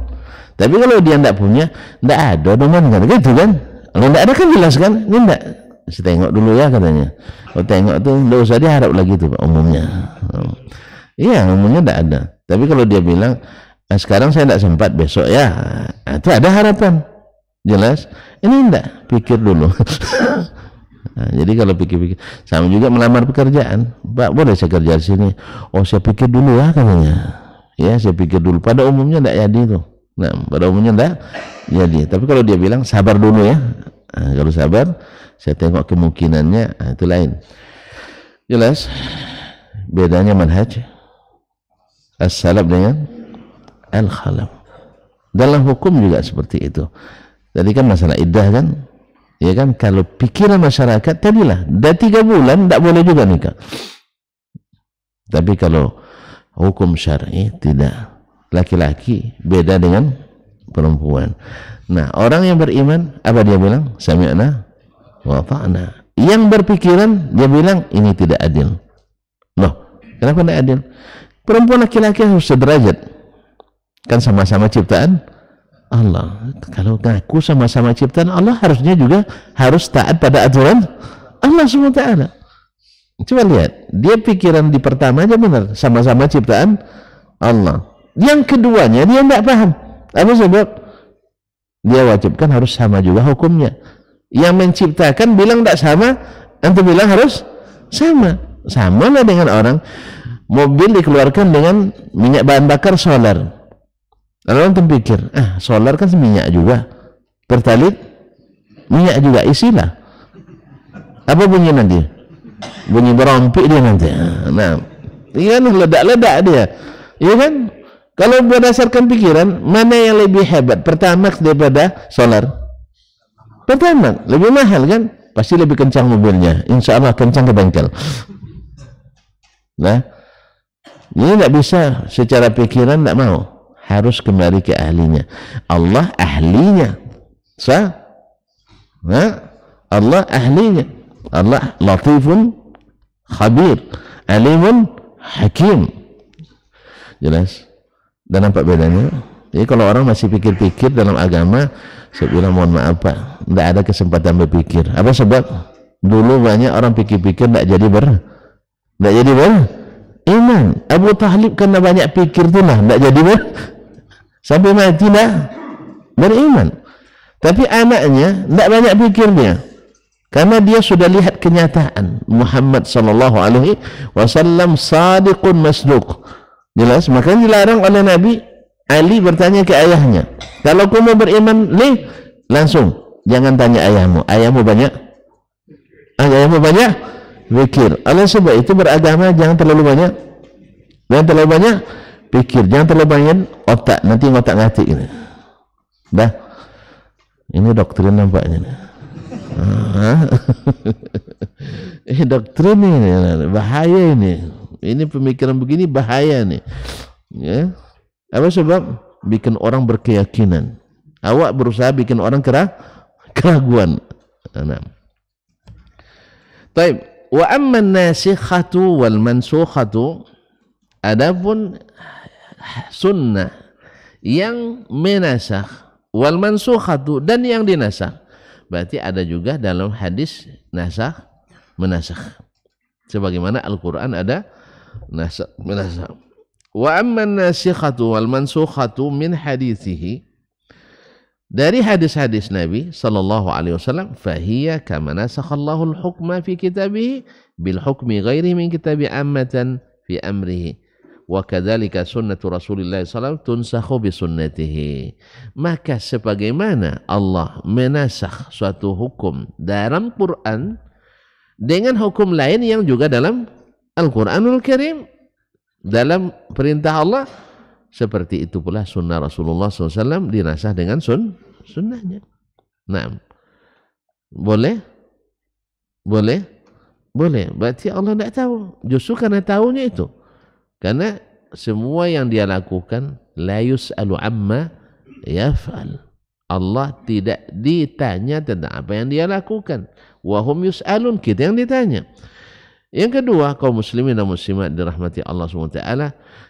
[SPEAKER 2] Tapi kalau dia nggak punya, nggak ada dengan kan, gitu kan? Kalau nggak ada kan jelas kan? Ini nggak. Saya tengok dulu ya katanya. Kalau tengok tuh nggak usah diharap lagi tuh Pak, umumnya. Iya, umumnya nggak ada. Tapi kalau dia bilang, sekarang saya nggak sempat, besok ya, itu ada harapan. Jelas. Ini nggak, pikir dulu. Nah, jadi kalau pikir-pikir, sama juga melamar pekerjaan. Pak, boleh saya kerja di sini? Oh, saya pikir dulu ya katanya. Ya, saya pikir dulu. Pada umumnya tidak jadi itu. Nah, pada umumnya tidak jadi. Tapi kalau dia bilang sabar dulu ya. Nah, kalau sabar, saya tengok kemungkinannya. Nah, itu lain. Jelas. Bedanya manhaj as-salaf dengan al-khalaf. Dalam hukum juga seperti itu. Tadi kan masalah iddah kan. Ya kan, kalau pikiran masyarakat tadilah dah 3 bulan tak boleh juga nikah. Tapi kalau hukum syar'i tidak, laki-laki beda dengan perempuan. Nah, orang yang beriman apa dia bilang? Sami'na wa ta'na. Yang berpikiran dia bilang ini tidak adil. Loh, kenapa tidak adil? Perempuan laki-laki harus sederajat. Kan sama-sama ciptaan Allah. Kalau ngaku sama-sama ciptaan Allah, harusnya juga harus taat pada aturan Allah SWT. Coba lihat, dia pikiran di pertama aja benar, sama-sama ciptaan Allah. Yang keduanya dia tidak paham. Apa sebab? Dia wajibkan harus sama juga hukumnya. Yang menciptakan bilang tidak sama, nanti bilang harus sama. Sama lah dengan orang mobil dikeluarkan dengan minyak bahan bakar solar. Lalu antum pikir, solar kan minyak juga, pertalit minyak juga, isilah. Apa bunyi nanti? Bunyi berompik dia nanti. Nah, iya kan ledak-ledak dia. Iya kan? Kalau berdasarkan pikiran, mana yang lebih hebat? Pertamax daripada solar? Pertamax lebih mahal kan? Pasti lebih kencang mobilnya. Insya Allah kencang ke bengkel. Nah, ini tidak bisa secara pikiran, tidak mau. Harus kembali ke ahlinya. Allah ahlinya. Sah? Allah ahlinya. Allah latifun khabir, alimun hakim. Jelas? Dan nampak bedanya? Jadi kalau orang masih pikir-pikir dalam agama, saya bilang mohon maaf Pak, tidak ada kesempatan berpikir. Apa sebab? Dulu banyak orang pikir-pikir tidak jadi beriman. Abu Talib karena banyak pikir itulah tidak jadi sampai mati tidak beriman. Tapi anaknya tidak banyak pikirnya, karena dia sudah lihat kenyataan Muhammad sallallahu alaihi wasallam sadiqun masduq. Jelas, makanya dilarang oleh Nabi. Ali bertanya ke ayahnya, kalau kamu beriman langsung, jangan tanya ayahmu banyak pikir. Oleh sebab itu beragama jangan terlalu banyak pikir, jangan terlalu banyak otak, nanti ngotak-ngatik ini. Dah, ini doktrin nampaknya. Doktrin ini bahaya ini. Ini pemikiran begini bahaya nih. Ya. Apa sebab? Bikin orang berkeyakinan. Awak berusaha bikin orang keraguan. Nah. Baik. Wa amma an-nasikhatu wal mansukhatu, adapun sunnah yang menasakh, wal mansukhatu dan yang dinasakh. Berarti ada juga dalam hadis nasakh menasakh. Sebagaimana Al-Quran ada nasakh menasakh. Wa amma nasikhatu wal mansukhatu min hadithihi, dari hadis-hadis Nabi sallallahu alaihi wasallam, fahiya kama nasakhallahu al-hukma fi kitabihi bil hukmi ghairi min kitabi ammatan fi amrihi wa kadzalika sunnatu Rasulillah sallallahu alaihi wasallam tunsakhu bi sunnatihi. Maka sebagaimana Allah menasakh suatu hukum dalam Quran dengan hukum lain yang juga dalam Al-Quranul Karim, dalam perintah Allah, seperti itu pula sunnah Rasulullah SAW dinasah dengan sunnahnya. Nah, boleh? Boleh? Boleh. Berarti Allah tidak tahu. Justru karena tahunya itu. Karena semua yang dia lakukan, la yus'alu amma yaf'al. Allah tidak ditanya tentang apa yang dia lakukan. Wahum yus'alun, kita yang ditanya. Yang kedua, kaum muslimin dan muslimat dirahmati Allah SWT,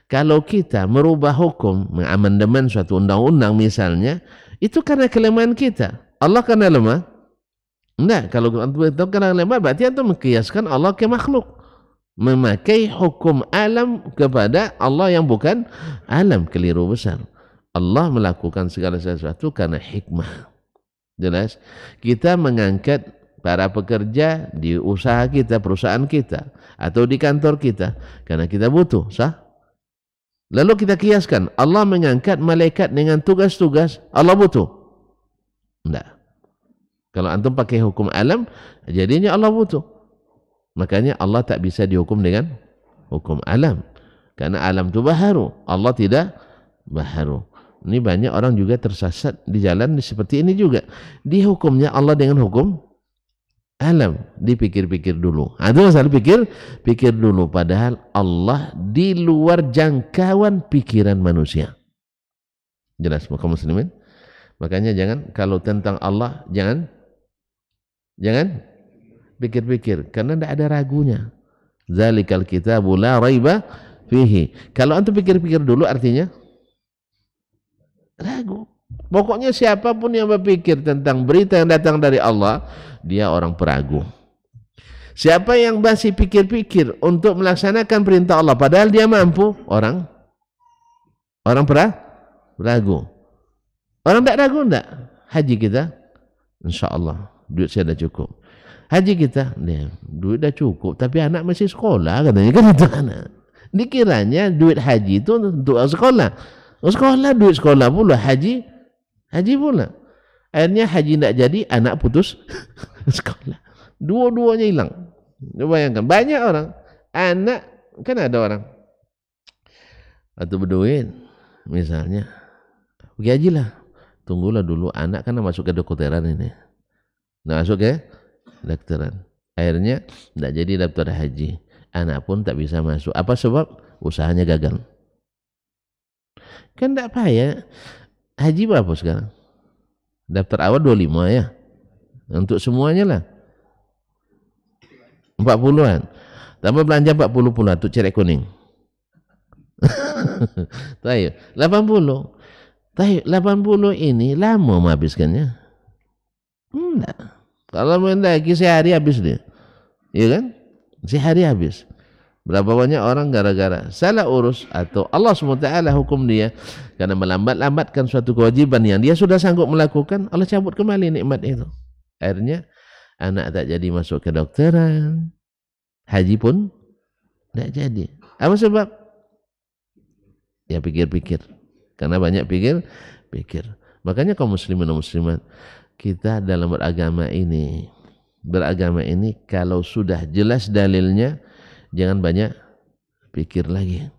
[SPEAKER 2] kalau kita merubah hukum, mengamandemen suatu undang-undang misalnya, itu karena kelemahan kita. Allah karena lemah? Enggak. Kalau itu karena lemah, berarti itu mengkiaskan Allah ke makhluk, memakai hukum alam kepada Allah yang bukan alam. Keliru besar. Allah melakukan segala sesuatu karena hikmah. Jelas? Kita mengangkat para pekerja di usaha kita, perusahaan kita, atau di kantor kita karena kita butuh, sah? Lalu kita kiaskan Allah mengangkat malaikat dengan tugas-tugas, Allah butuh? Enggak. Kalau antum pakai hukum alam, jadinya Allah butuh. Makanya Allah tak bisa dihukum dengan hukum alam, karena alam itu baharu, Allah tidak baharu. Ini banyak orang juga tersesat di jalan seperti ini juga. Dihukumnya Allah dengan hukum alam, dipikir-pikir dulu. Itu masalah pikir dulu. Padahal Allah di luar jangkauan pikiran manusia. Jelas, kaum muslimin? Makanya jangan, kalau tentang Allah jangan pikir-pikir, karena tidak ada ragunya. Zalikal kitabu la raiba fihi. Kalau antum pikir-pikir dulu artinya ragu. Pokoknya siapapun yang berpikir tentang berita yang datang dari Allah, dia orang peragu. Siapa yang masih pikir-pikir untuk melaksanakan perintah Allah padahal dia mampu, orang peragu. Orang tak ragu enggak? Haji kita, insya Allah duit saya dah cukup. Haji kita, duit dah cukup, tapi anak masih sekolah katanya, kan itu anak. Dikiranya duit haji itu untuk sekolah. Sekolah, duit sekolah pula, haji pula. Akhirnya haji tidak jadi, anak putus sekolah. Dua-duanya hilang. Bayangkan, banyak orang, anak, kan ada orang atau berduit, misalnya, pergi haji lah. Tunggulah dulu, anak kan masuk ke kedokteran ini. Nah, masuk ke kedokteran. Akhirnya tidak jadi daftar haji. Anak pun tak bisa masuk. Apa sebab? Usahanya gagal. Kan tidak payah. Haji berapa sekarang? Daftar awal 25 ya. Untuk semuanya lah. 40-an. Tambah belanja 40 pula untuk cerek kuning. Tahu 80. Tahu 80 ini lama menghabiskannya. Enggak. Kalau mendaki sehari habis dia. Iya kan? Sehari habis. Berapa banyak orang gara-gara salah urus atau Allah SWT hukum dia karena melambat-lambatkan suatu kewajiban yang dia sudah sanggup melakukan, Allah cabut kembali nikmat itu. Akhirnya anak tak jadi masuk ke kedokteran, haji pun tak jadi. Apa sebab? Ya pikir-pikir. Karena banyak pikir. Makanya kaum muslimin dan muslimat, kita dalam beragama ini kalau sudah jelas dalilnya, jangan banyak pikir lagi.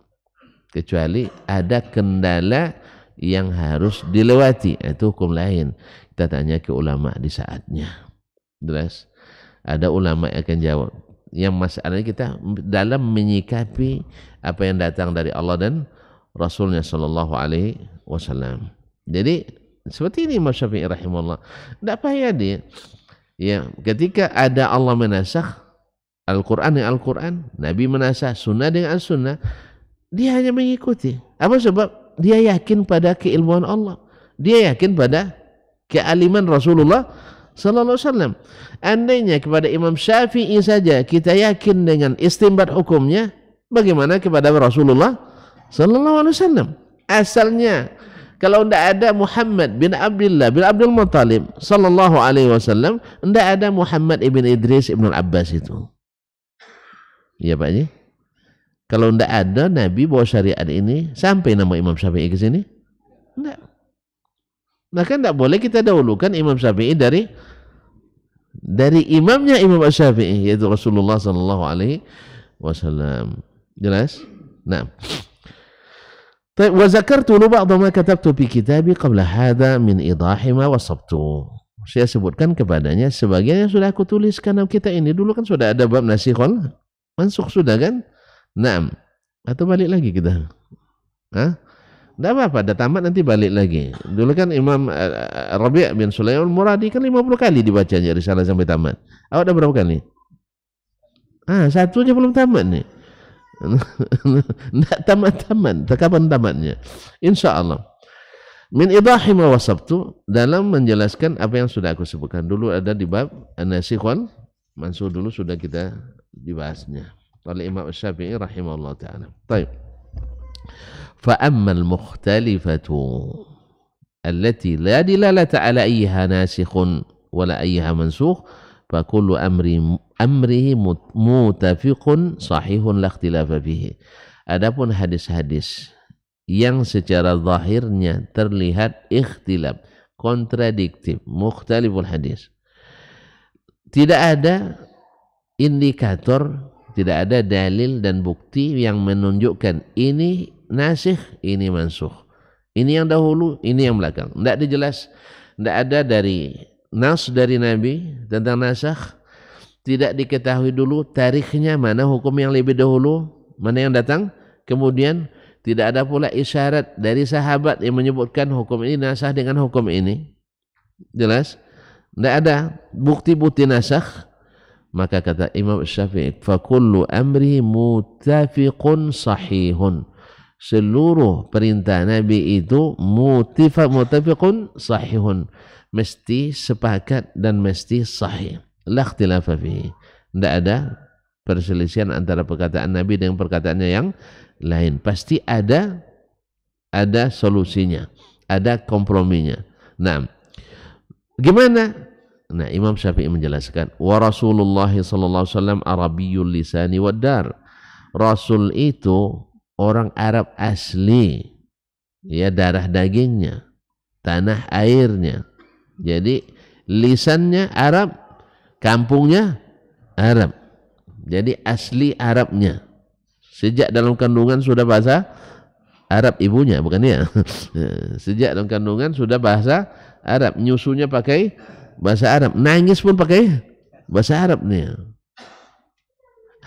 [SPEAKER 2] Kecuali ada kendala yang harus dilewati, itu hukum lain. Kita tanya ke ulama di saatnya. Jelas. Ada ulama yang akan jawab. Yang masalahnya kita dalam menyikapi apa yang datang dari Allah dan Rasulnya Sallallahu Alaihi Wasallam. Jadi seperti ini Imam Syafi'i rahimahullah. Tidak payah dia. Ya, ketika ada Allah menasakh Al-Quran dengan Al-Quran, Nabi menasakh Sunnah dengan Sunnah, dia hanya mengikuti. Apa sebab? Dia yakin pada keilmuan Allah. Dia yakin pada kealiman Rasulullah sallallahu alaihi wasallam. Andainya kepada Imam Syafi'i saja kita yakin dengan istinbat hukumnya, bagaimana kepada Rasulullah sallallahu alaihi wasallam? Asalnya kalau tidak ada Muhammad bin Abdullah bin Abdul Muttalib sallallahu alaihi wasallam, tidak ada Muhammad ibn Idris ibn Abbas itu. Iya Pak Ji? Kalau tidak ada Nabi bawa syariat ini, sampai nama Imam Syafi'i ke sini? Tidak. Maka tidak boleh kita dahulukan Imam Syafi'i dari imamnya Imam Syafi'i, yaitu Rasulullah sallallahu alaihi wasallam. Jelas? Nah. Wa zakartu ba'd ma katabtu fi kitabi qabla hadha min idahi ma wasabtu. Saya sebutkan kepadanya sebagian yang sudah aku tuliskan dalam kitab ini. Dulu kan sudah ada bab nasikhul mansukh sudah kan? Naam. Atau balik lagi kita? Hah? Tidak apa-apa, dah tamat nanti balik lagi. Dulu kan Imam Rabi' bin Sulaiman Al-Muradi kan 50 kali dibacanya risalah sampai tamat. Awak dah berapa kali? Satu aja belum tamat nih. Tidak tamat-tamat. Kapan tamatnya? InsyaAllah. Min idahi ma wasabtu, dalam menjelaskan apa yang sudah aku sebutkan. Dulu ada di bab an-nasikh wal mansukh, dulu sudah kita dibahasnya oleh Imam Syafi'i rahimahullah ta'ala. Baik. فأما المختلفة التي لا دلالة على أيها ناسخ ولا أيها منسوخ فكل أمره متفق صحيح لا اختلاف فيه. Adapun hadis-hadis yang secara zahirnya terlihat ikhtilaf, kontradiktif, mukhtaliful hadis, tidak ada indikator, tidak ada dalil dan bukti yang menunjukkan ini nasikh, ini mansukh, ini yang dahulu, ini yang belakang. Tidak dijelas, tidak ada dari nas dari Nabi tentang nasikh. Tidak diketahui dulu tarikhnya, mana hukum yang lebih dahulu, mana yang datang kemudian. Tidak ada pula isyarat dari sahabat yang menyebutkan hukum ini nasikh dengan hukum ini. Jelas? Tidak ada bukti-bukti nasikh. Maka kata Imam Syafi'i, fa kullu amri mutafiqun sahihun. Seluruh perintah Nabi itu mutafiqun sahihun, mesti sepakat dan mesti sahih. La ikhtilafa fihi. Tidak ada perselisihan antara perkataan Nabi dengan perkataannya yang lain. Pasti ada solusinya, ada komprominya. Nah, gimana? Nah, Imam Syafi'i menjelaskan, wa Rasulullah sallallahu alaihi wasallam Arabiyyul lisani wad dar. Rasul itu orang Arab asli, ya, darah dagingnya, tanah airnya. Jadi lisannya Arab, kampungnya Arab. Jadi asli Arabnya. Sejak dalam kandungan sudah bahasa Arab ibunya, bukan ya? Sejak dalam kandungan sudah bahasa Arab, nyusunya pakai bahasa Arab, nangis pun pakai bahasa Arab nih.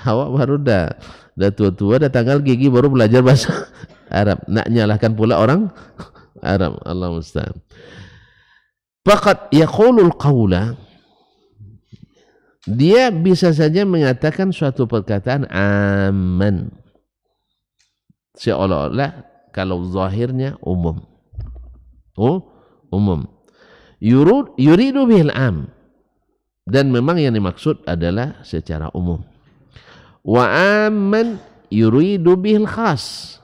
[SPEAKER 2] Awak baru dah tua-tua, dah tanggal gigi baru belajar bahasa Arab. Nak nyalahkan pula orang Arab. Allah musta'an. Faqad yaqulul qawla, dia bisa saja mengatakan suatu perkataan aman, seolah-olah kalau zahirnya umum. Umum. Yuridu bihil am, dan memang yang dimaksud adalah secara umum. Wa amman yuridu bihil khas,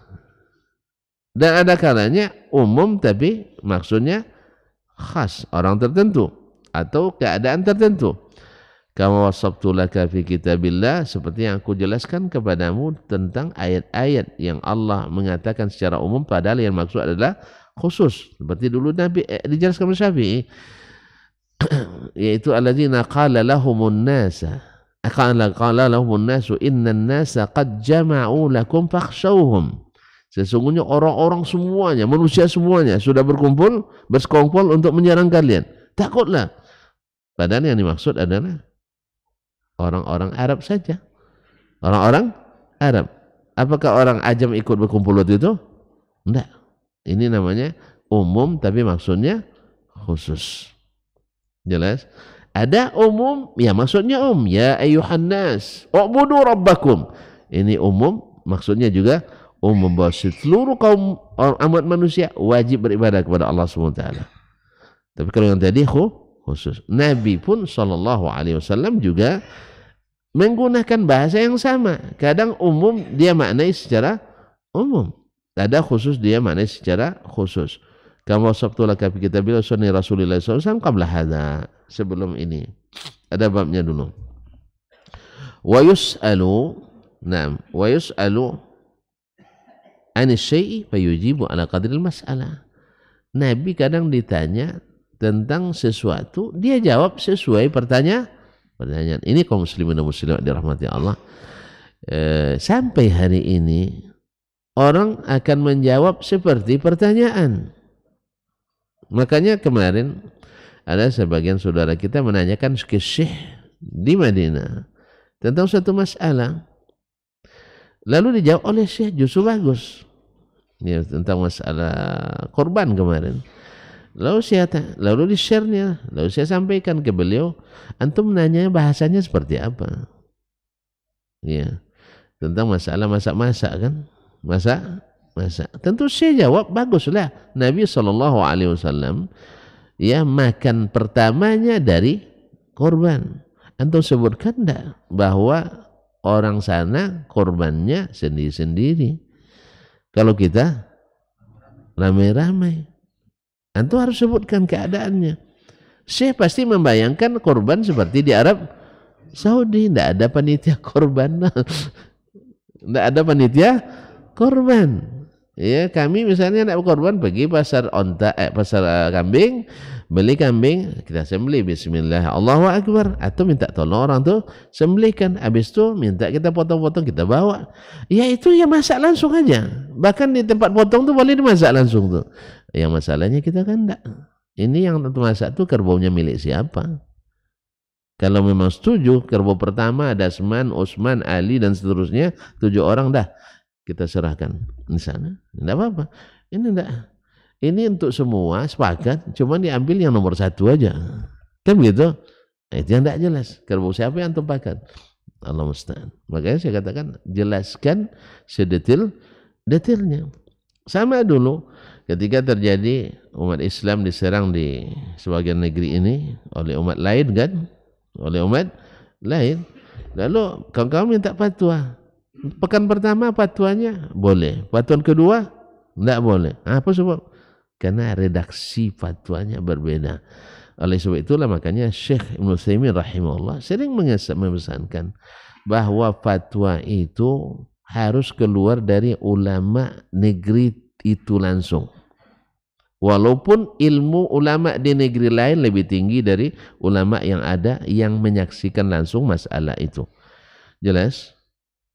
[SPEAKER 2] dan ada kalanya umum tapi maksudnya khas, orang tertentu atau keadaan tertentu. Kama wasabtu laka fi kitabillah, seperti yang aku jelaskan kepadamu tentang ayat-ayat yang Allah mengatakan secara umum padahal yang maksud adalah khusus. Seperti dulu Nabi dijelaskan oleh Syafi'i, yaitu alladzina qala lahumun nasa innan nasa qad jama'u lakum fakhshawhum. Sesungguhnya orang-orang semuanya, manusia semuanya sudah berkumpul, bersekongkol untuk menyerang kalian. Takutlah. Padahal yang dimaksud adalah orang-orang Arab saja. Orang-orang Arab. Apakah orang Ajam ikut berkumpul waktu itu? Tidak. Ini namanya umum tapi maksudnya khusus. Jelas? Ada umum, ya maksudnya ya ayuhan nas u'budu rabbakum. Ini umum, maksudnya juga umum, bahwa seluruh kaum amat manusia wajib beribadah kepada Allah SWT. Tapi kalau yang tadi khusus. Nabi pun sallallahu alaihi wasallam juga menggunakan bahasa yang sama. Kadang umum dia maknai secara umum, ada khusus dia maknai secara khusus. Kama wasabtu laka fi kitabillah sunni Rasulillah sallallahu alaihi wasallam qabla hadza. Sebelum ini ada babnya dulu. Wa yus'alu, na'am, wa yus'alu an syai'i fayujibu ala qadril mas'alah. Nabi kadang ditanya tentang sesuatu, dia jawab sesuai pertanyaan. Ini kaum muslimin dan muslimat dirahmati Allah. Sampai hari ini orang akan menjawab seperti pertanyaan. Makanya kemarin ada sebagian saudara kita menanyakan ke Syekh di Madinah tentang suatu masalah. Lalu dijawab oleh Syekh justru bagus. Ya, tentang masalah korban kemarin. Lalu di-share-nya, lalu saya sampaikan ke beliau, antum nanya bahasanya seperti apa? Ya, tentang masalah masak-masak kan? Masak. Tentu saya jawab baguslah. Nabi SAW ya makan pertamanya dari korban. Antum sebutkan enggak bahwa orang sana korbannya sendiri-sendiri. Kalau kita ramai-ramai, antum harus sebutkan keadaannya. Syekh pasti membayangkan korban seperti di Arab Saudi, tidak ada panitia korban. Tidak ada panitia korban. Ya, kami misalnya nak korban pergi pasar kambing, beli kambing, kita sembelih bismillah, Allahu akbar, atau minta tolong orang tu sembelihkan, habis tu minta kita potong-potong, kita bawa. Ya itu ya masak langsung aja. Bahkan di tempat potong tu boleh dimasak langsung tu. Yang masalahnya kita kan enggak. Ini yang tentu masak tu kerbaunya milik siapa? Kalau memang setuju kerbau pertama ada Asman, Utsman, Ali dan seterusnya 7 orang dah kita serahkan di sana. Tidak apa-apa. Ini enggak. Ini untuk semua sepakat, cuma diambil yang nomor 1 aja. Kan begitu? Nah, itu yang tidak jelas. Kerbau siapa yang tempakan? Allah musta'an. Makanya saya katakan jelaskan sedetil-detilnya. Sama dulu ketika terjadi umat Islam diserang di sebagian negeri ini oleh umat lain kan? Oleh umat lain. Lalu kawan-kawan minta fatwa. Pekan pertama fatwanya boleh, fatwa kedua tidak boleh. Apa sebab? Karena redaksi fatwanya berbeda. Oleh sebab itulah makanya Syekh Ibnu Utsaimin rahimahullah sering memesankan bahwa fatwa itu harus keluar dari ulama negeri itu langsung. Walaupun ilmu ulama di negeri lain lebih tinggi dari ulama yang ada yang menyaksikan langsung masalah itu. Jelas?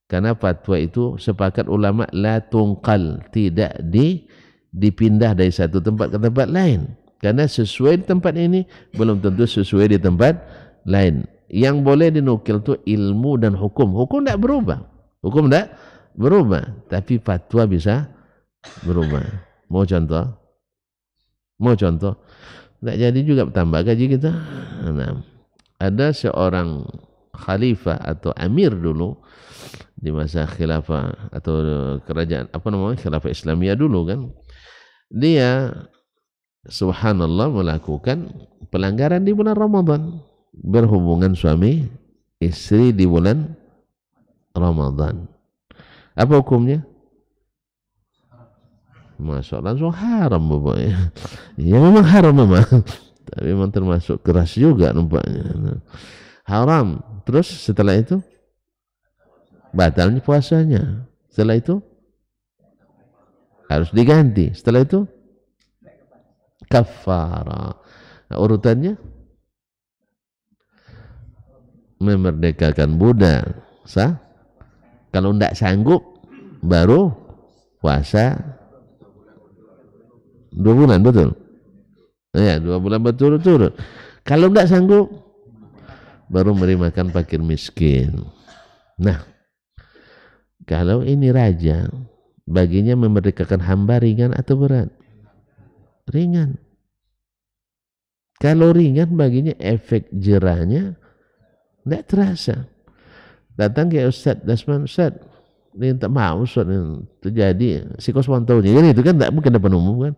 [SPEAKER 2] Karena fatwa itu sepakat ulama la tungqal, tidak dipindah dari satu tempat ke tempat lain. Karena sesuai di tempat ini belum tentu sesuai di tempat lain. Yang boleh dinukil itu ilmu dan hukum. Hukum tidak berubah. Hukum tidak berubah, tapi fatwa bisa berubah. Mau contoh? Mau contoh? Tidak jadi juga tambah gaji kita. Nah, ada seorang khalifah atau amir dulu di masa khilafah atau kerajaan khilafah Islamiyah dulu kan, dia subhanallah melakukan pelanggaran di bulan Ramadan, berhubungan suami istri di bulan Ramadan. Apa hukumnya? Masuk langsung haram bapaknya. Ya memang haram memang, tapi memang termasuk keras juga nampaknya. Haram. Terus setelah itu batalnya puasanya. Setelah itu harus diganti. Setelah itu kafara. Nah, urutannya memerdekakan budak. Sah? Kalau tidak sanggup baru puasa 2 bulan, betul? Ya, 2 bulan berturut-turut. Kalau tidak sanggup baru memberi makan fakir miskin. Nah, kalau ini raja, baginya memerdekakan hamba ringan atau berat? Ringan. Kalau ringan baginya efek jerahnya tidak terasa. Datang ke Ustaz Dasman, Ustaz, ini tak mau Ustaz, ini terjadi psikospontannya. Kan itu kan tidak mungkin depan umum kan?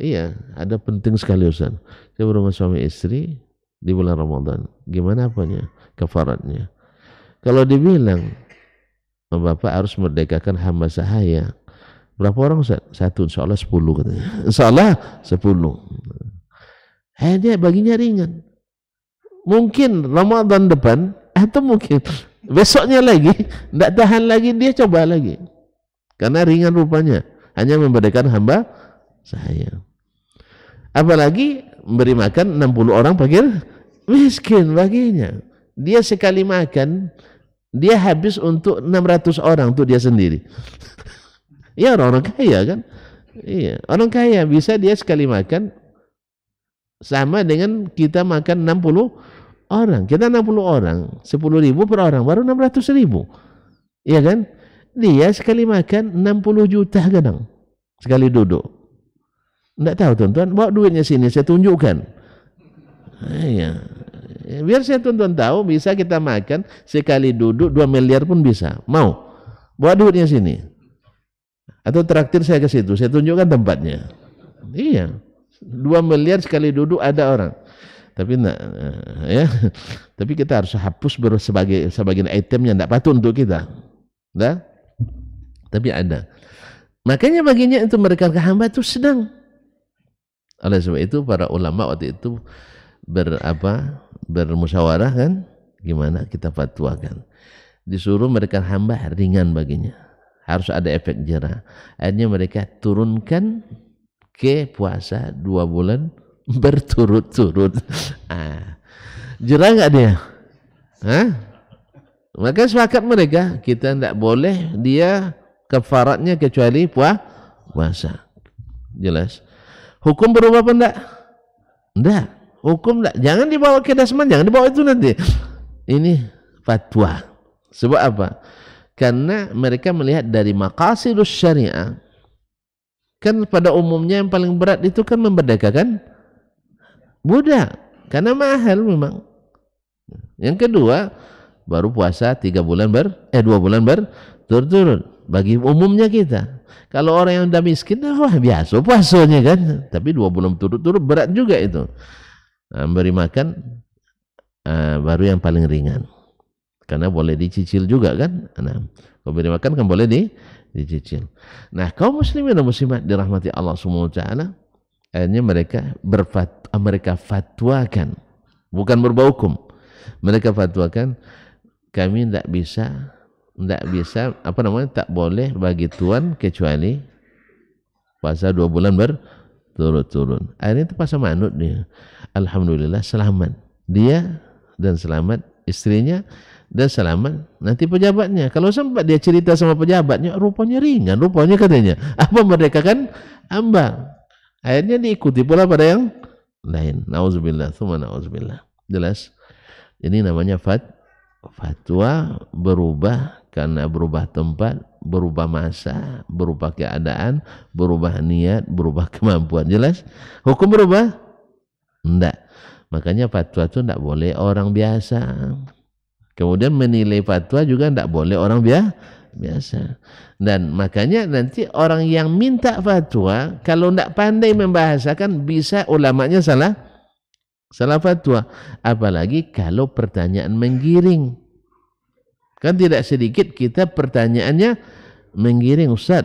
[SPEAKER 2] Iya, ada penting sekali Ustaz. Saya berumah suami istri, di bulan Ramadan. Gimana apanya? Kafaratnya. Kalau dibilang Bapak harus merdekakan hamba sahaya, berapa orang Ustaz? 1, insya Allah 10 katanya. Insya Allah 10. Dia baginya ringan. Mungkin Ramadan depan atau mungkin besoknya lagi tidak tahan lagi, dia coba lagi. Karena ringan rupanya, hanya memerdekakan hamba sahaya. Apalagi memberi makan 60 orang fakir miskin baginya. Dia sekali makan, dia habis untuk 600 orang untuk dia sendiri. Ya orang kaya kan? Iya, orang kaya bisa dia sekali makan sama dengan kita makan 60 orang. Kita 60 orang, 10.000 per orang, baru 600.000. Iya kan? Dia sekali makan 60 juta kadang. Sekali duduk. Enggak tahu tuan-tuan, bawa duitnya sini saya tunjukkan. Iya. Biar saya tuan-tuan tahu, bisa kita makan sekali duduk 2 miliar pun bisa. Mau? Bawa duitnya sini. Atau traktir saya ke situ, saya tunjukkan tempatnya. Iya. 2 miliar sekali duduk ada orang. Tapi enggak, ya. Tapi kita harus hapus sebagian itemnya enggak patut untuk kita. Dah? Tapi ada. Makanya baginya itu mereka hamba itu sedang. Oleh sebab itu para ulama waktu itu bermusyawarah kan, gimana kita fatwakan. Disuruh mereka hamba ringan baginya. Harus ada efek jerah. Akhirnya mereka turunkan ke puasa 2 bulan berturut-turut. Jerah enggak dia? Maka sepakat mereka, kita tidak boleh dia kafaratnya kecuali puasa. Jelas. Hukum berubah apa enggak? Enggak. Hukum enggak. Jangan dibawa ke dasman, jangan dibawa itu nanti. Ini fatwa. Sebab apa? Karena mereka melihat dari maqasidus syariah. Kan pada umumnya yang paling berat itu kan memerdekakan budak. Karena mahal memang. Yang kedua, baru puasa 2 bulan berturut-turut. Bagi umumnya kita. Kalau orang yang sudah miskin, wah biasa puasanya kan. Tapi 2 bulan berturut-turut berat juga itu. Beri makan baru yang paling ringan. Karena boleh dicicil juga kan. Kalau beri makan kan boleh dicicil. Nah, kaum muslimin dan muslimat dirahmati Allah Subhanahu wa taala, akhirnya mereka fatwakan, bukan berubah hukum. Mereka fatwakan kami tidak bisa tak boleh bagi tuan kecuali puasa 2 bulan berturut-turut. Akhirnya itu puasa manut dia. Alhamdulillah selamat dia dan selamat istrinya dan selamat nanti pejabatnya. Kalau sempat dia cerita sama pejabatnya, rupanya ringan, rupanya katanya apa mereka kan hamba. Akhirnya diikuti pula pada yang lain. Nauzubillah, tsumma nauzubillah. Jelas. Ini namanya fatwa berubah karena berubah tempat, berubah masa, berubah keadaan, berubah niat, berubah kemampuan. Jelas? Hukum berubah? Enggak. Makanya fatwa itu enggak boleh orang biasa. Kemudian menilai fatwa juga enggak boleh orang biasa. Dan makanya nanti orang yang minta fatwa kalau enggak pandai membahasakan bisa ulamanya salah fatwa. Apalagi kalau pertanyaan menggiring. Kan tidak sedikit kita pertanyaannya menggiring, Ustaz.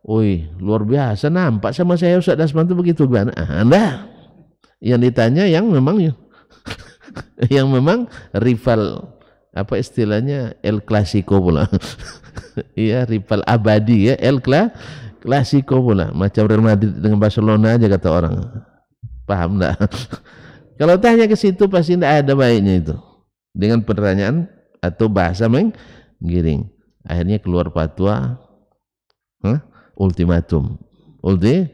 [SPEAKER 2] Woi, luar biasa nampak sama saya Ustaz Dasman itu begitu gimana? Anda yang ditanya yang memang yang memang rival, apa istilahnya, El Clasico pula. Iya, rival abadi ya, El Clasico pula. Macam Real Madrid dengan Barcelona aja kata orang. Paham enggak? Kalau tanya ke situ pasti enggak ada baiknya itu. Dengan pertanyaan atau bahasa menggiring. Akhirnya keluar fatwa ultimatum. Oleh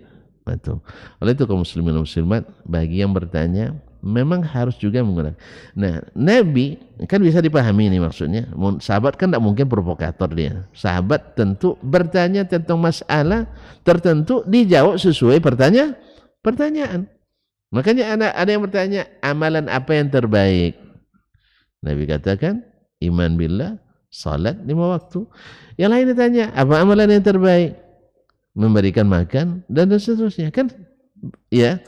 [SPEAKER 2] itu kaum muslimin dan muslimat, bagi yang bertanya memang harus juga menggunakan. Nah, Nabi kan bisa dipahami ini maksudnya. Sahabat kan tidak mungkin provokator dia. Sahabat tentu bertanya tentang masalah tertentu, dijawab sesuai pertanyaan. Makanya ada yang bertanya, amalan apa yang terbaik? Nabi katakan, iman billah, salat 5 waktu. Yang lain ditanya, apa amalan yang terbaik? Memberikan makan dan seterusnya. Kan ya,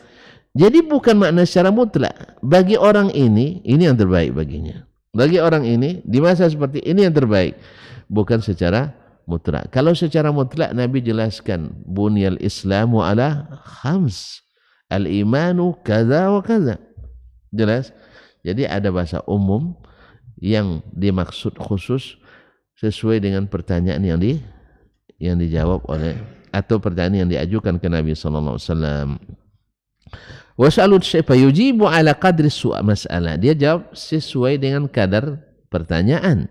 [SPEAKER 2] Jadi bukan makna secara mutlak. Bagi orang ini yang terbaik baginya. Bagi orang ini di masa seperti ini yang terbaik, bukan secara mutlak. Kalau secara mutlak Nabi jelaskan bunyal Islamu ala khams, al-imanu kaza wa kaza. Jelas. Jadi ada bahasa umum yang dimaksud khusus sesuai dengan pertanyaan yang dijawab oleh atau pertanyaan yang diajukan ke Nabi sallallahu alaihi wasallam. Was'alul syai'a yujibu ala qadri su'a mas'alah. Dia jawab sesuai dengan kadar pertanyaan.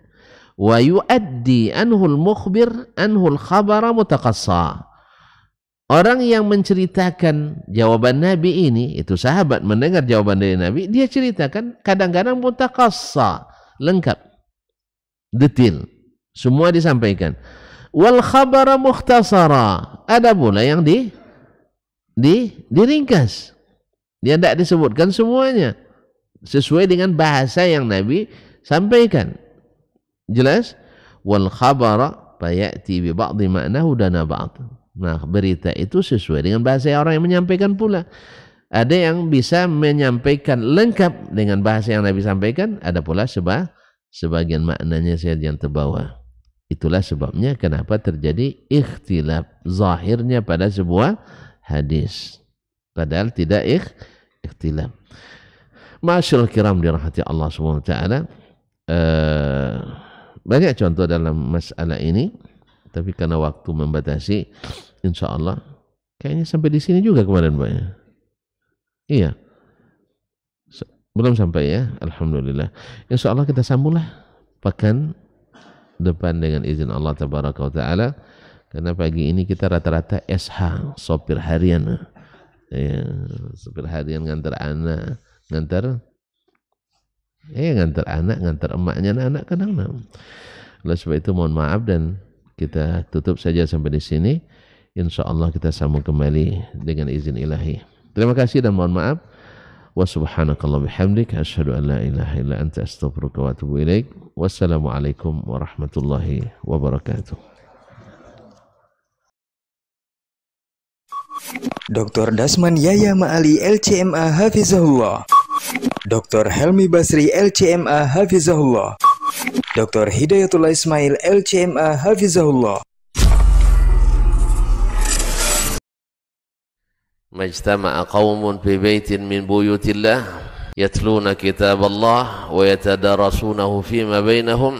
[SPEAKER 2] Wa yuaddi anhul mukhbir anhul khabara mutaqassa. Orang yang menceritakan jawaban Nabi ini, itu sahabat mendengar jawaban dari Nabi, dia ceritakan kadang-kadang mutaqassa, lengkap, detail, semua disampaikan. Wal khabara mukhtasara. Ada pula yang diringkas. Dia tidak disebutkan semuanya sesuai dengan bahasa yang Nabi sampaikan. Jelas? Wal khabara fayati bi ba'dhi ma'nahu dana ba'd. Nah, berita itu sesuai dengan bahasa orang yang menyampaikan pula. Ada yang bisa menyampaikan lengkap dengan bahasa yang Nabi sampaikan, ada pula sebagian maknanya saja yang terbawa. Itulah sebabnya kenapa terjadi ikhtilaf zahirnya pada sebuah hadis. Padahal tidak ikhtilaf. Masyaallah kiram dirahmati Allah Subhanahu wa taala. Banyak contoh dalam masalah ini, tapi karena waktu membatasi, insyaallah kayaknya sampai di sini juga kemarin, Pak. Iya. Belum sampai ya, alhamdulillah. Insyaallah kita sambunglah pekan depan dengan izin Allah tabaraka wa taala. Karena pagi ini kita rata-rata SH, sopir harian. Ya, sopir harian ngantar anak, ngantar anak, ngantar emaknya anak kadang. Oleh sebab itu mohon maaf dan kita tutup saja sampai di sini. Insyaallah kita sambung kembali dengan izin ilahi. Terima kasih dan mohon maaf. Wa subhanakallah bihamdik asyhadu an la ilaha illa anta astaghfiruka wa atubu ilaik. Wassalamualaikum warahmatullahi wabarakatuh.
[SPEAKER 3] Dr. Dasman Yahya Ma'ali LCMA Hafizahullah, Dr. Helmi Basri LCMA Hafizahullah, Dr. Hidayatullah Ismail LCMA Hafizahullah.
[SPEAKER 1] Majtama'a qaumun fi baitin min buyutillah yatluna kitaballah wa yatadarasunahu fima bainahum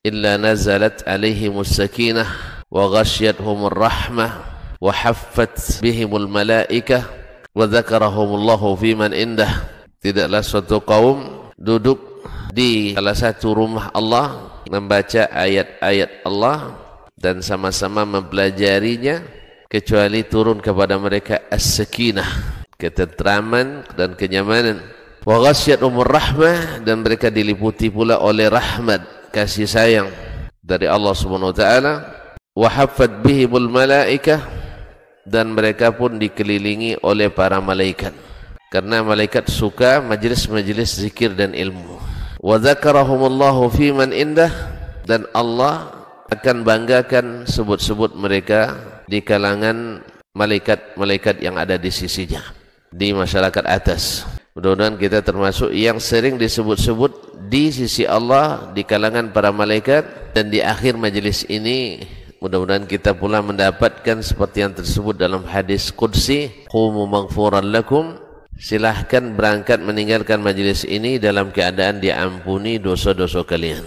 [SPEAKER 1] illa nazalat alaihimus sakinah wa ghasyiyatuhumur rahmah wa haffat bihimul malaikah wa dzakarahumullahu fiman indah. Tidaklah suatu kaum duduk di salah satu rumah Allah membaca ayat-ayat Allah dan sama-sama mempelajarinya kecuali turun kepada mereka as-sakinah, ketentraman dan kenyamanan. Wa ghasyiyatuhumur rahmah, dan mereka diliputi pula oleh rahmat, kasih sayang dari Allah Subhanahu wa taala. Wa haffat bihimul malaikah, dan mereka pun dikelilingi oleh para malaikat, karena malaikat suka majlis-majlis zikir dan ilmu. Wa dzakarahumullahu fiman indah, dan Allah akan banggakan sebut-sebut mereka di kalangan malaikat-malaikat yang ada di sisinya, di masyarakat atas. Mudah-mudahan kita termasuk yang sering disebut-sebut di sisi Allah di kalangan para malaikat, dan di akhir majelis ini mudah-mudahan kita pula mendapatkan seperti yang tersebut dalam hadis qudsi, qumu maghfuran lakum, silahkan berangkat meninggalkan majelis ini dalam keadaan diampuni dosa-dosa kalian.